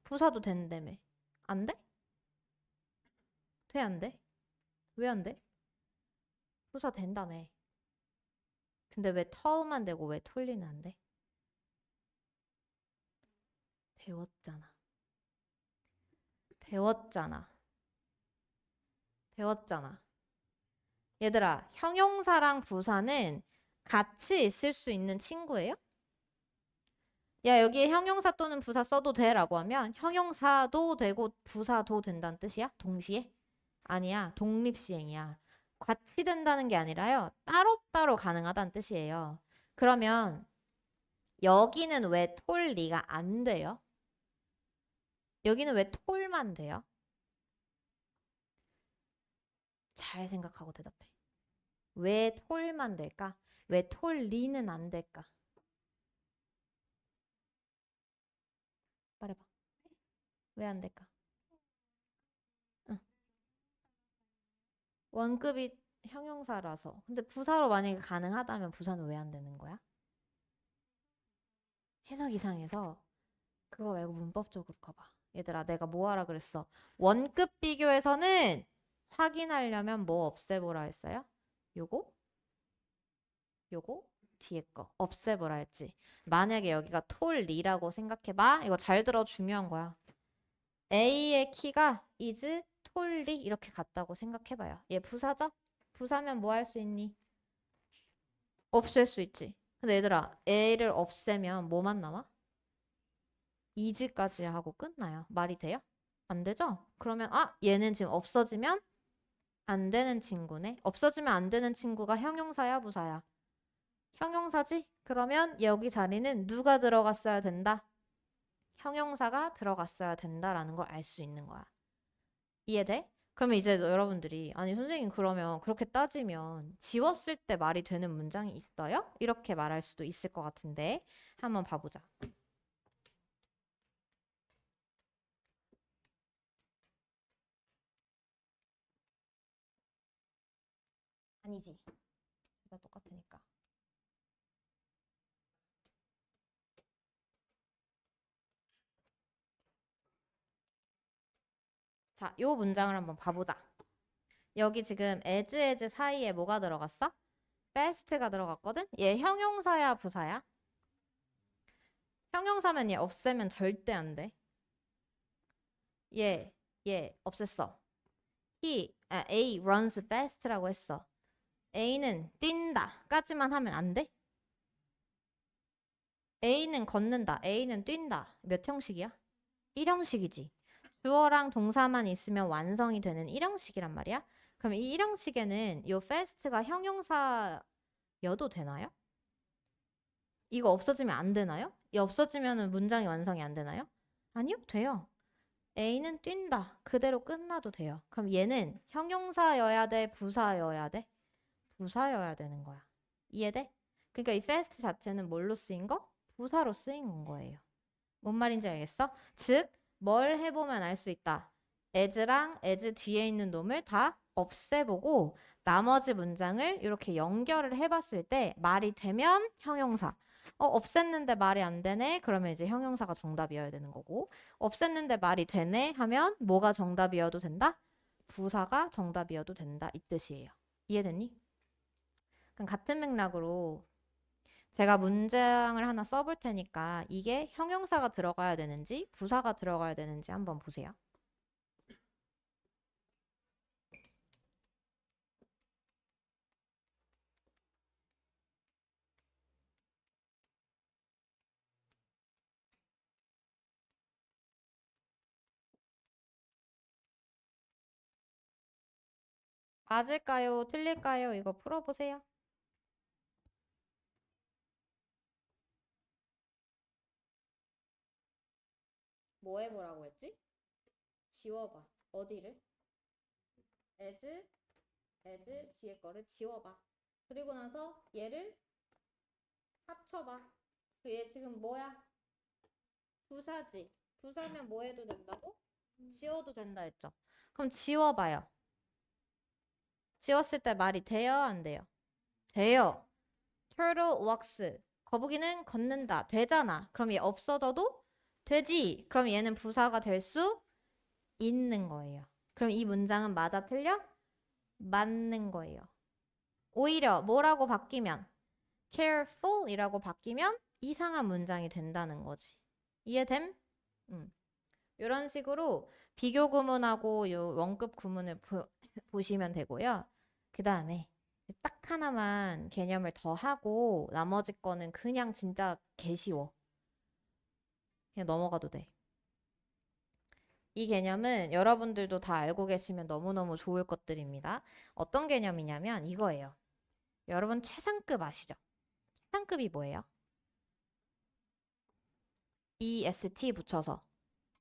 부사도 된다며. 안 돼? 돼, 안 돼? 왜 안 돼? 부사 된다며. 근데 왜 tall만 되고 왜 tall이는 안 돼? 배웠잖아. 배웠잖아. 배웠잖아. 얘들아, 형용사랑 부사는 같이 있을 수 있는 친구예요? 야, 여기에 형용사 또는 부사 써도 돼라고 하면 형용사도 되고 부사도 된다는 뜻이야? 동시에? 아니야. 독립시행이야. 같이 된다는 게 아니라요. 따로따로 가능하다는 뜻이에요. 그러면 여기는 왜 톨리가 안 돼요? 여기는 왜 톨만 돼요? 잘 생각하고 대답해. 왜 톨만 될까? 왜 톨리는 안 될까? 말해봐. 왜 안 될까? 응. 원급이 형용사라서. 근데 부사로 만약에 가능하다면 부사는 왜 안 되는 거야? 해석 이상해서 그거 말고 문법적으로 가봐. 얘들아, 내가 뭐 하라 그랬어? 원급 비교에서는 확인하려면 뭐 없애보라 했어요? 요거? 요거? 뒤에 거 없애보라 했지. 만약에 여기가 톨리라고 생각해봐. 이거 잘 들어 중요한 거야. A의 키가 is 톨리 이렇게 같다고 생각해봐요. 얘 부사죠? 부사면 뭐 할 수 있니? 없앨 수 있지. 근데 얘들아, A를 없애면 뭐만 남아? is까지 하고 끝나요. 말이 돼요? 안 되죠? 그러면 얘는 지금 없어지면 안 되는 친구네. 없어지면 안 되는 친구가 형용사야, 부사야? 형용사지? 그러면 여기 자리는 누가 들어갔어야 된다? 형용사가 들어갔어야 된다라는 걸 알 수 있는 거야. 이해돼? 그러면 이제 여러분들이 아니 선생님 그러면 그렇게 따지면 지웠을 때 말이 되는 문장이 있어요? 이렇게 말할 수도 있을 것 같은데 한번 봐보자. 아니지. 둘다 똑같으니까. 자, 요 문장을 한번 봐보자. 여기 지금 as 사이에 뭐가 들어갔어? fast가 들어갔거든? 얘 형용사야, 부사야? 형용사면 얘 없애면 절대 안 돼. 얘 없앴어. A runs fast라고 했어. A는 뛴다 까지만 하면 안 돼? A는 걷는다. A는 뛴다. 몇 형식이야? 1형식이지. 주어랑 동사만 있으면 완성이 되는 1형식이란 말이야. 그럼 이 1형식에는 이 fast가 형용사여도 되나요? 이거 없어지면 안 되나요? 이 없어지면 문장이 완성이 안 되나요? 아니요, 돼요. A는 뛴다. 그대로 끝나도 돼요. 그럼 얘는 형용사여야 돼? 부사여야 돼? 부사여야 되는 거야. 이해돼? 그러니까 이 fast 자체는 뭘로 쓰인 거? 부사로 쓰인 거예요. 뭔 말인지 알겠어? 즉, 뭘 해보면 알 수 있다. as랑 as 뒤에 있는 놈을 다 없애보고 나머지 문장을 이렇게 연결을 해봤을 때 말이 되면 형용사. 없앴는데 말이 안 되네? 그러면 이제 형용사가 정답이어야 되는 거고 없앴는데 말이 되네? 하면 뭐가 정답이어도 된다? 부사가 정답이어도 된다. 이 뜻이에요. 이해됐니? 그럼 같은 맥락으로 제가 문장을 하나 써볼 테니까 이게 형용사가 들어가야 되는지 부사가 들어가야 되는지 한번 보세요. 맞을까요? 틀릴까요? 이거 풀어보세요. 뭐 해보라고 했지? 지워봐. 어디를? as 뒤에 거를 지워봐. 그리고 나서 얘를 합쳐봐. 얘 지금 뭐야? 부사지. 부사면 뭐 해도 된다고? 지워도 된다 했죠. 그럼 지워봐요. 지웠을 때 말이 돼요? 안 돼요? 돼요. Turtle walks. 거북이는 걷는다. 되잖아. 그럼 얘 없어져도 되지. 그럼 얘는 부사가 될 수 있는 거예요. 그럼 이 문장은 맞아 틀려? 맞는 거예요. 오히려 뭐라고 바뀌면 careful이라고 바뀌면 이상한 문장이 된다는 거지. 이해됨? 이런 식으로 비교 구문하고 요 원급 구문을 보시면 되고요. 그 다음에 딱 하나만 개념을 더 하고 나머지 거는 그냥 진짜 개쉬워. 그냥 넘어가도 돼. 이 개념은 여러분들도 다 알고 계시면 너무너무 좋을 것들입니다. 어떤 개념이냐면 이거예요. 여러분 최상급 아시죠? 최상급이 뭐예요? EST 붙여서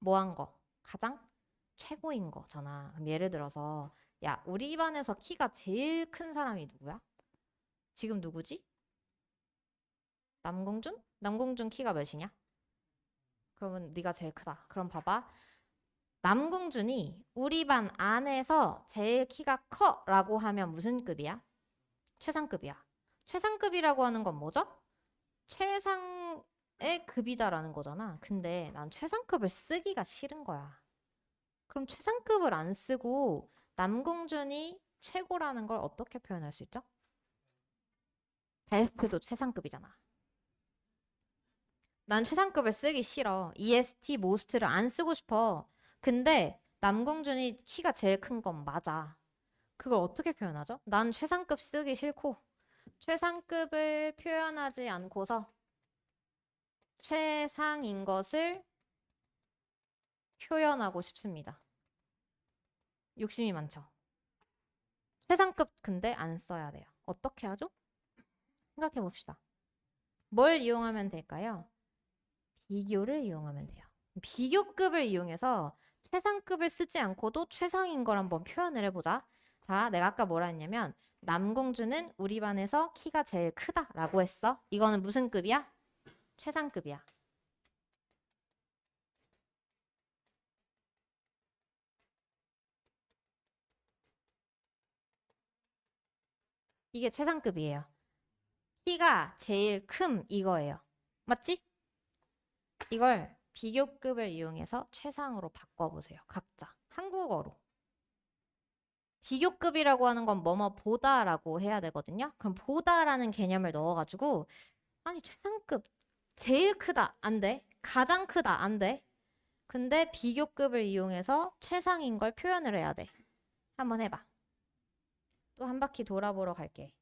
뭐 한 거? 가장 최고인 거잖아. 그럼 예를 들어서 야, 우리 반에서 키가 제일 큰 사람이 누구야? 지금 누구지? 남궁준? 남궁준 키가 몇이냐? 그러면 네가 제일 크다. 그럼 봐봐. 남궁준이 우리 반 안에서 제일 키가 커라고 하면 무슨 급이야? 최상급이야. 최상급이라고 하는 건 뭐죠? 최상의 급이다라는 거잖아. 근데 난 최상급을 쓰기가 싫은 거야. 그럼 최상급을 안 쓰고 남궁준이 최고라는 걸 어떻게 표현할 수 있죠? 베스트도 최상급이잖아. 난 최상급을 쓰기 싫어. EST, MOST를 안 쓰고 싶어. 근데 남궁준이 키가 제일 큰 건 맞아. 그걸 어떻게 표현하죠? 난 최상급 쓰기 싫고 최상급을 표현하지 않고서 최상인 것을 표현하고 싶습니다. 욕심이 많죠. 최상급 근데 안 써야 돼요. 어떻게 하죠? 생각해 봅시다. 뭘 이용하면 될까요? 비교를 이용하면 돼요. 비교급을 이용해서 최상급을 쓰지 않고도 최상인 걸 한번 표현을 해보자. 자, 내가 아까 뭐라 했냐면 남공주는 우리 반에서 키가 제일 크다라고 했어. 이거는 무슨 급이야? 최상급이야. 이게 최상급이에요. 키가 제일 큼 이거예요. 맞지? 이걸 비교급을 이용해서 최상으로 바꿔보세요. 각자. 한국어로. 비교급이라고 하는 건 뭐뭐 보다라고 해야 되거든요. 그럼 보다라는 개념을 넣어가지고 아니 최상급 제일 크다 안 돼. 가장 크다 안 돼. 근데 비교급을 이용해서 최상인 걸 표현을 해야 돼. 한번 해봐. 또 한 바퀴 돌아보러 갈게.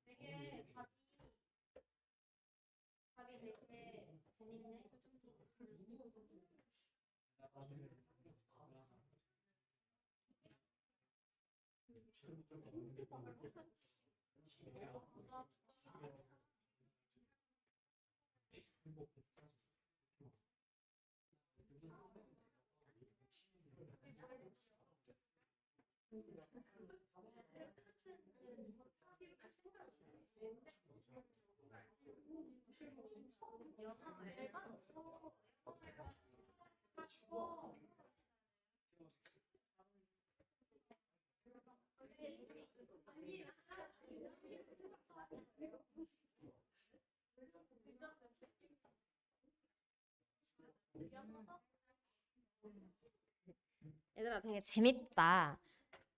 되게 답이 되게 재밌네. 얘들아 되게 재밌다.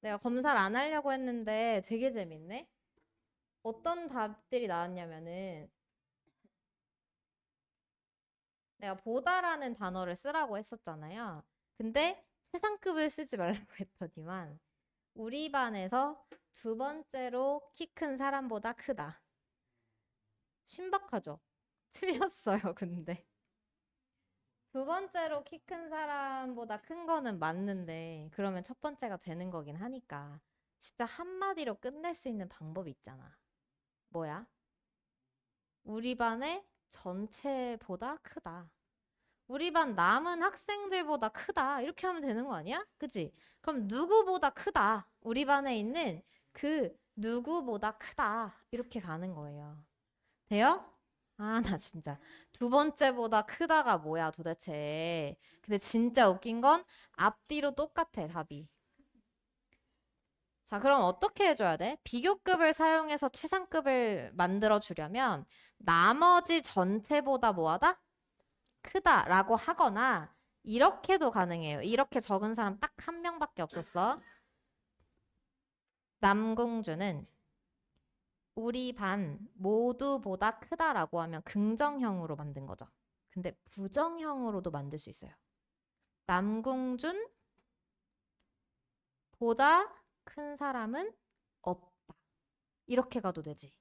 내가 검사를 안 하려고 했는데 되게 재밌네. 어떤 답들이 나왔냐면은 내가 보다라는 단어를 쓰라고 했었잖아요. 근데 최상급을 쓰지 말라고 했더니만 우리 반에서 두 번째로 키 큰 사람보다 크다. 신박하죠? 틀렸어요, 근데. 두 번째로 키 큰 사람보다 큰 거는 맞는데 그러면 첫 번째가 되는 거긴 하니까 진짜 한마디로 끝낼 수 있는 방법이 있잖아. 뭐야? 우리 반의 전체보다 크다. 우리 반 남은 학생들보다 크다. 이렇게 하면 되는 거 아니야? 그치? 그럼 누구보다 크다. 우리 반에 있는 그 누구보다 크다. 이렇게 가는 거예요. 돼요? 아, 나 진짜. 두 번째보다 크다가 뭐야, 도대체. 근데 진짜 웃긴 건 앞뒤로 똑같아, 답이. 자, 그럼 어떻게 해줘야 돼? 비교급을 사용해서 최상급을 만들어 주려면 나머지 전체보다 뭐하다? 크다라고 하거나 이렇게도 가능해요. 이렇게 적은 사람 딱 한 명밖에 없었어. 남궁주는 우리 반 모두보다 크다라고 하면 긍정형으로 만든 거죠. 근데 부정형으로도 만들 수 있어요. 남궁준 보다 큰 사람은 없다. 이렇게 가도 되지.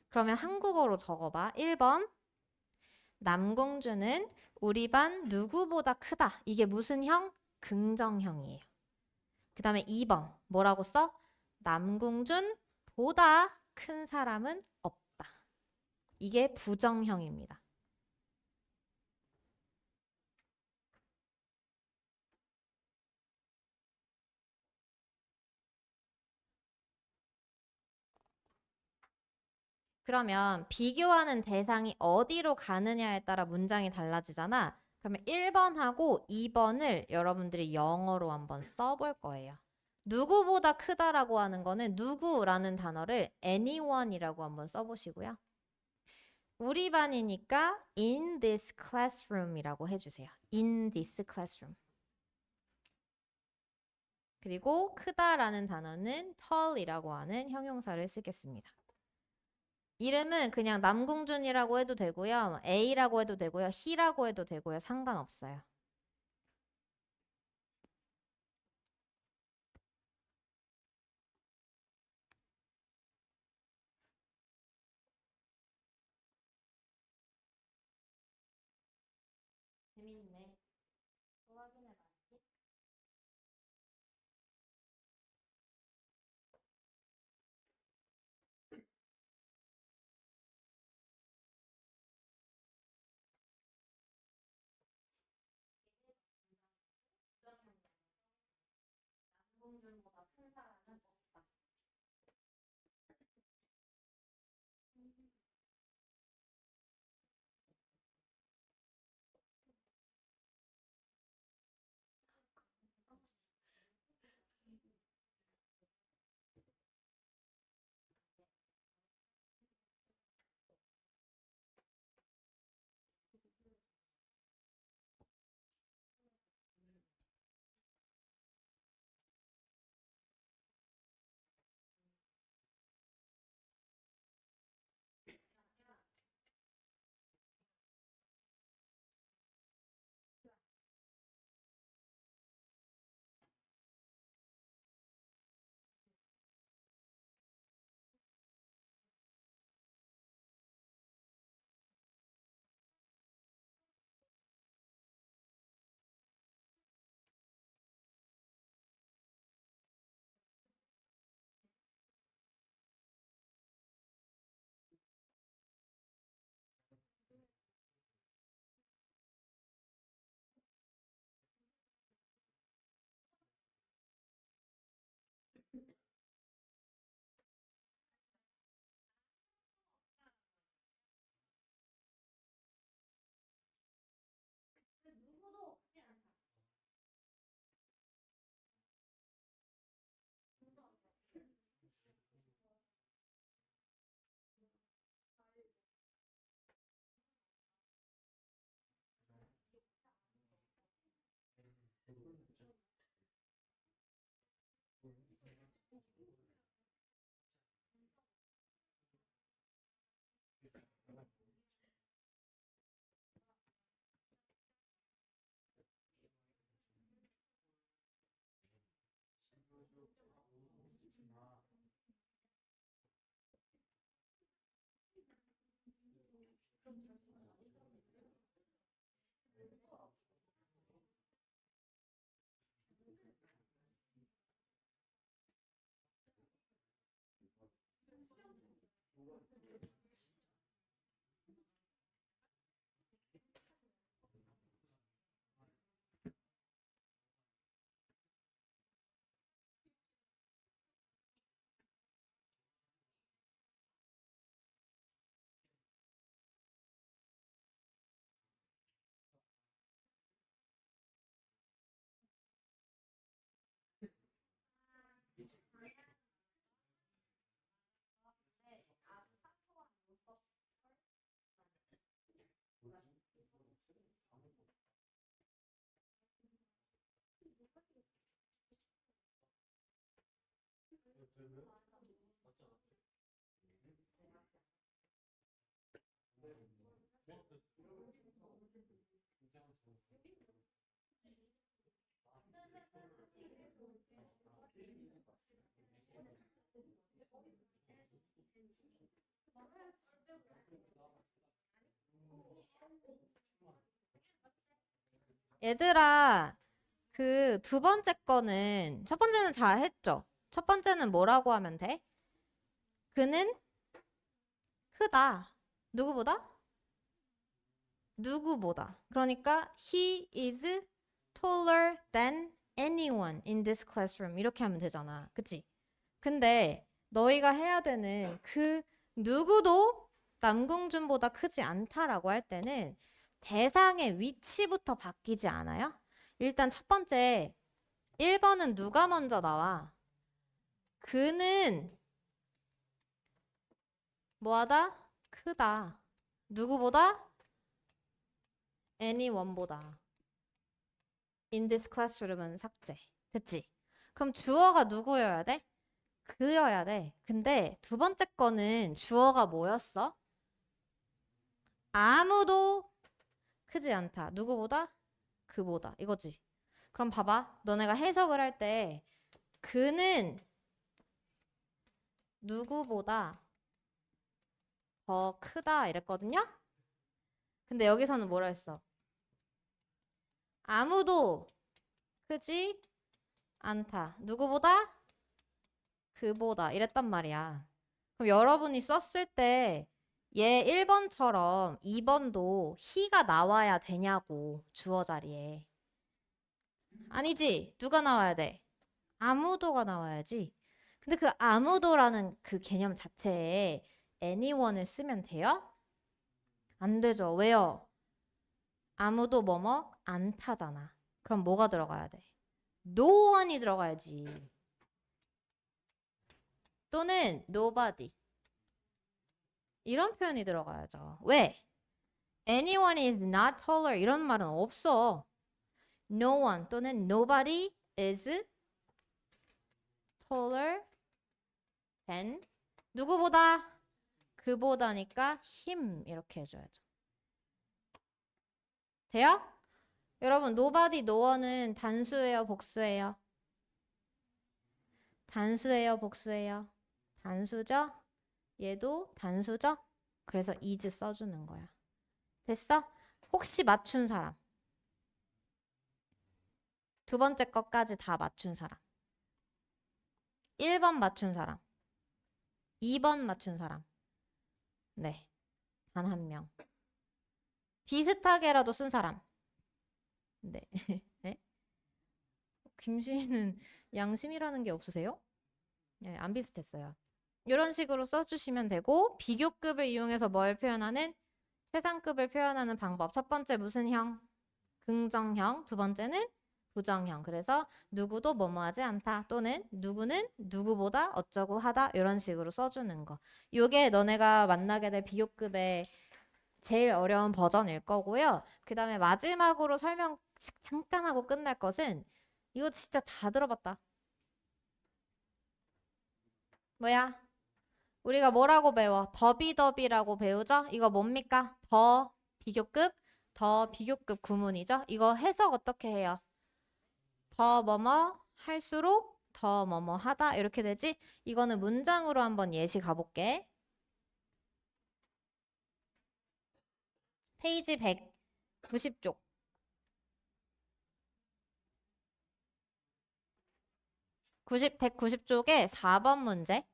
그러면 한국어로 적어봐. 1번 남궁주는 우리 반 누구보다 크다. 이게 무슨 형? 긍정형이에요. 그 다음에 2번 뭐라고 써? 남궁준 보다 큰 사람은 없다. 이게 부정형입니다. 그러면 비교하는 대상이 어디로 가느냐에 따라 문장이 달라지잖아. 그러면 1번하고 2번을 여러분들이 영어로 한번 써볼 거예요. 누구보다 크다라고 하는 거는 누구라는 단어를 anyone이라고 한번 써보시고요. 우리 반이니까 in this classroom이라고 해주세요. in this classroom. 그리고 크다라는 단어는 tall이라고 하는 형용사를 쓰겠습니다. 이름은 그냥 남궁준이라고 해도 되고요. A라고 해도 되고요. he라고 해도 되고요. 상관없어요. 재밌네. 또 확인해봐야지. 남궁준보다 큰 사람은 없다. 누구도 크지 않다. 얘들아, 그 두 번째 거는 첫 번째는 잘 했죠? 첫 번째는 뭐라고 하면 돼? 그는 크다. 누구보다? 누구보다. 그러니까 he is taller than anyone in this classroom. 이렇게 하면 되잖아. 그치? 근데 너희가 해야 되는 그 누구도 남궁준보다 크지 않다라고 할 때는 대상의 위치부터 바뀌지 않아요? 일단 첫 번째 1번은 누가 먼저 나와? 그는 뭐하다? 크다. 누구보다? anyone보다. In this classroom은 삭제. 됐지? 그럼 주어가 누구여야 돼? 그여야 돼. 근데 두 번째 거는 주어가 뭐였어? 아무도 크지 않다. 누구보다? 그보다. 이거지. 그럼 봐봐. 너네가 해석을 할 때 그는 누구보다 더 크다 이랬거든요? 근데 여기서는 뭐라 했어? 아무도 크지 않다. 누구보다? 그보다 이랬단 말이야. 그럼 여러분이 썼을 때 얘 1번처럼 2번도 he가 나와야 되냐고 주어 자리에. 아니지. 누가 나와야 돼? 아무도가 나와야지. 근데 그 아무도라는 그 개념 자체에 anyone을 쓰면 돼요? 안 되죠. 왜요? 아무도 뭐뭐 안 타잖아. 그럼 뭐가 들어가야 돼? no one이 들어가야지. 또는 nobody. 이런 표현이 들어가야죠. 왜? anyone is not taller 이런 말은 없어. no one 또는 nobody is taller than 누구보다? 그보다니까 him 이렇게 해줘야죠. 돼요? 여러분 nobody, no one은 단수예요, 복수예요? 단수예요, 복수예요? 단수죠? 얘도 단수죠? 그래서 is 써주는 거야. 됐어? 혹시 맞춘 사람? 두 번째 것까지 다 맞춘 사람? 1번 맞춘 사람? 2번 맞춘 사람? 네, 단 한 명. 비슷하게라도 쓴 사람? 네. 네? 김시희는 양심이라는 게 없으세요? 네, 안 비슷했어요. 이런 식으로 써주시면 되고 비교급을 이용해서 뭘 표현하는? 최상급을 표현하는 방법. 첫 번째 무슨 형? 긍정형. 두 번째는 부정형. 그래서 누구도 뭐뭐하지 않다 또는 누구는 누구보다 어쩌고 하다 이런 식으로 써주는 거. 이게 너네가 만나게 될 비교급의 제일 어려운 버전일 거고요. 그 다음에 마지막으로 설명 잠깐 하고 끝날 것은 이거 진짜 다 들어봤다. 뭐야? 우리가 뭐라고 배워? 더비더비라고 배우죠? 이거 뭡니까? 더 비교급? 더 비교급 구문이죠? 이거 해석 어떻게 해요? 더 뭐뭐 할수록 더 뭐뭐 하다 이렇게 되지? 이거는 문장으로 한번 예시 가볼게. 페이지 190쪽. 190쪽에 4번 문제.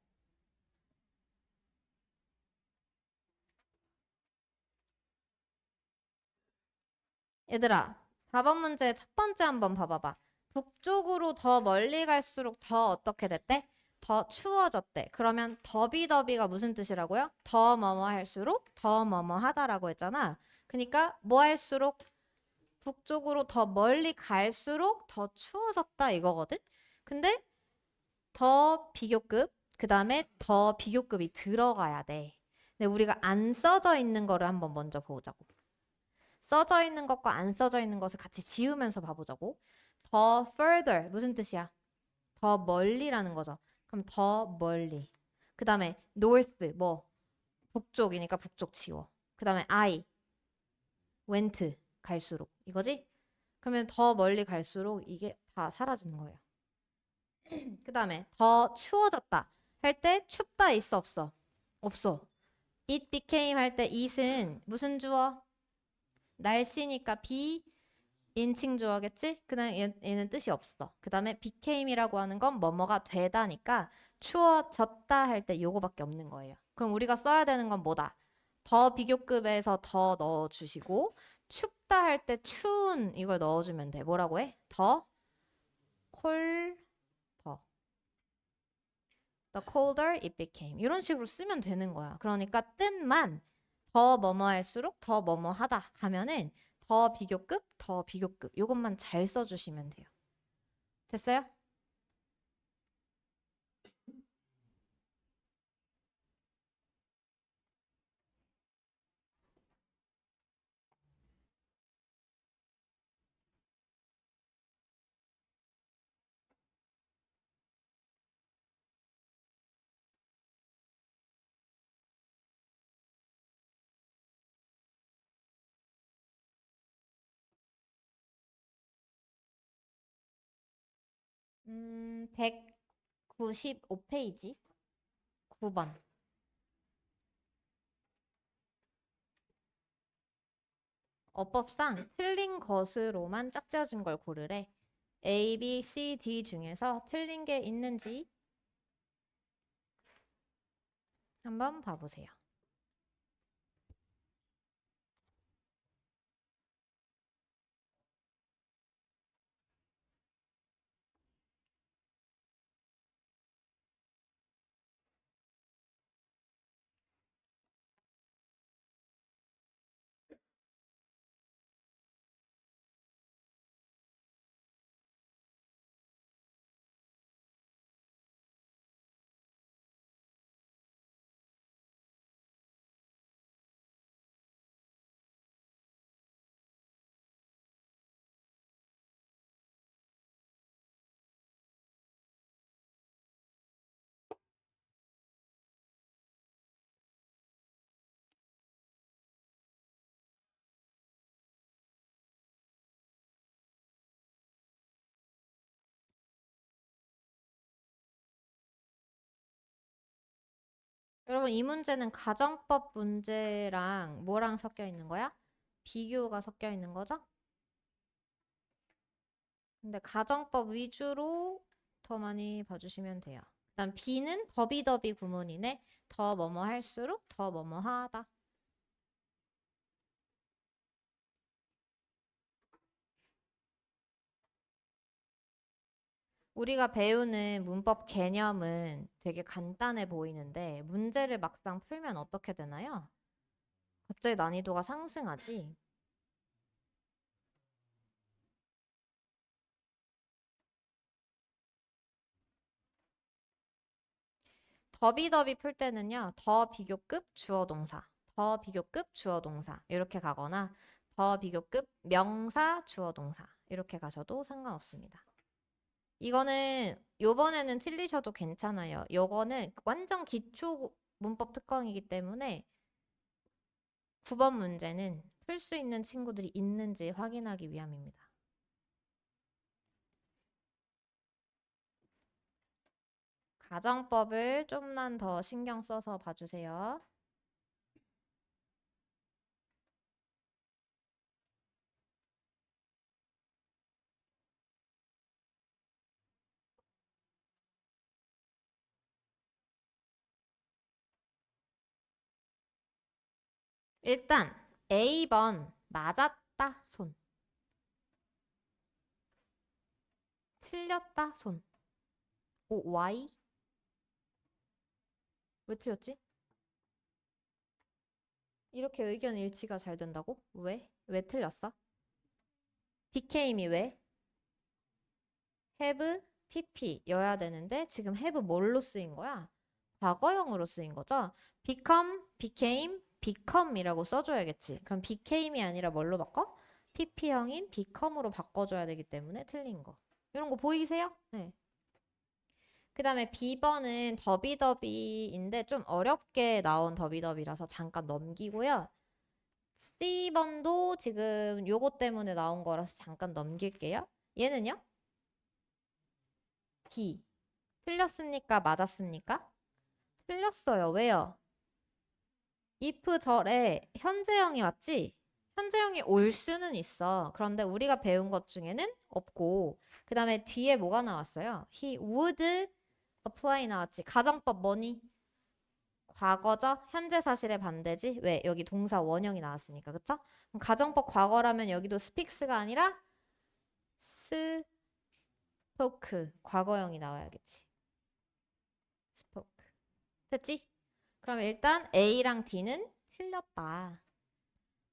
얘들아, 4번 문제 첫 번째 한번 봐봐봐. 북쪽으로 더 멀리 갈수록 더 어떻게 됐대? 더 추워졌대. 그러면 더비더비가 무슨 뜻이라고요? 더 뭐뭐 할수록 더 뭐뭐 하다라고 했잖아. 그러니까 뭐 할수록 북쪽으로 더 멀리 갈수록 더 추워졌다 이거거든? 근데 더 비교급, 그 다음에 더 비교급이 들어가야 돼. 근데 우리가 안 써져 있는 거를 한번 먼저 보자고. 써져 있는 것과 안 써져 있는 것을 같이 지우면서 봐보자고. 더 further 무슨 뜻이야? 더 멀리라는 거죠. 그럼 더 멀리. 그 다음에 north 뭐 북쪽이니까 북쪽 지워. 그 다음에 I went 갈수록 이거지? 그러면 더 멀리 갈수록 이게 다 사라지는 거예요. 그 다음에 더 추워졌다 할 때 춥다 있어 없어? 없어. It became 할 때 it은 무슨 주어? 날씨니까 be 인칭 주어겠지? 그 다음에 얘는 뜻이 없어. 그 다음에 became이라고 하는 건 뭐뭐가 되다니까 추워졌다 할 때 요거밖에 없는 거예요. 그럼 우리가 써야 되는 건 뭐다? 더 비교급에서 더 넣어주시고 춥다 할 때 추운 이걸 넣어주면 돼. 뭐라고 해? 더 콜, 더. The colder it became. 이런 식으로 쓰면 되는 거야. 그러니까 뜻만 더 뭐뭐 할수록 더 뭐뭐 하다 가면은 더 비교급, 더 비교급. 이것만 잘 써주시면 돼요. 됐어요? 음, 195페이지 9번. 어법상 틀린 것으로만 짝지어진 걸 고르래. A, B, C, D 중에서 틀린 게 있는지 한번 봐보세요. 여러분, 이 문제는 가정법 문제랑 뭐랑 섞여 있는 거야? 비교가 섞여 있는 거죠? 근데 가정법 위주로 더 많이 봐주시면 돼요. 그다음 B는 더비더비 구문이네. 더 뭐뭐 할수록 더 뭐뭐 하다. 우리가 배우는 문법 개념은 되게 간단해 보이는데 문제를 막상 풀면 어떻게 되나요? 갑자기 난이도가 상승하지. 더비더비 풀 때는요. 더 비교급 주어 동사, 더 비교급 주어 동사 이렇게 가거나 더 비교급 명사 주어 동사 이렇게 가셔도 상관없습니다. 이거는 요번에는 틀리셔도 괜찮아요. 요거는 완전 기초 문법 특강이기 때문에 9번 문제는 풀 수 있는 친구들이 있는지 확인하기 위함입니다. 가정법을 좀만 더 신경 써서 봐주세요. 일단 A번 맞았다 손, 틀렸다 손. 오, Y? 왜 틀렸지? 이렇게 의견 일치가 잘 된다고? 왜? 왜 틀렸어? became이 왜? have, pp여야 되는데 지금 have 뭘로 쓰인 거야? 과거형으로 쓰인 거죠? become, became, become이라고 써줘야겠지. 그럼 became이 아니라 뭘로 바꿔? pp형인 become으로 바꿔줘야 되기 때문에 틀린 거. 이런 거 보이세요? 네. 그 다음에 B번은 더비더비인데 좀 어렵게 나온 더비더비라서 잠깐 넘기고요. C번도 지금 요거 때문에 나온 거라서 잠깐 넘길게요. 얘는요? D. 틀렸습니까? 맞았습니까? 틀렸어요. 왜요? if 절에 현재형이 왔지? 현재형이 올 수는 있어. 그런데 우리가 배운 것 중에는 없고, 그 다음에 뒤에 뭐가 나왔어요? He would apply 나왔지. 가정법 뭐니? 과거죠? 현재 사실의 반대지? 왜? 여기 동사 원형이 나왔으니까. 그쵸? 그럼 가정법 과거라면 여기도 speaks가 아니라 spoke. 과거형이 나와야겠지. spoke. 됐지? 그럼 일단 A랑 D는 틀렸다.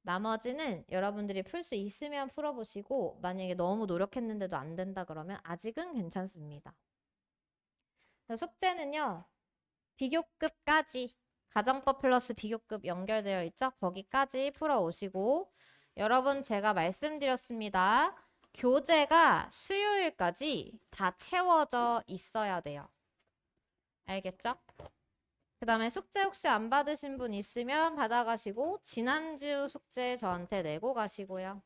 나머지는 여러분들이 풀 수 있으면 풀어보시고 만약에 너무 노력했는데도 안 된다 그러면 아직은 괜찮습니다. 숙제는요. 비교급까지 가정법 플러스 비교급 연결되어 있죠? 거기까지 풀어오시고 여러분 제가 말씀드렸습니다. 교재가 수요일까지 다 채워져 있어야 돼요. 알겠죠? 그 다음에 숙제 혹시 안 받으신 분 있으면 받아가시고 지난주 숙제 저한테 내고 가시고요.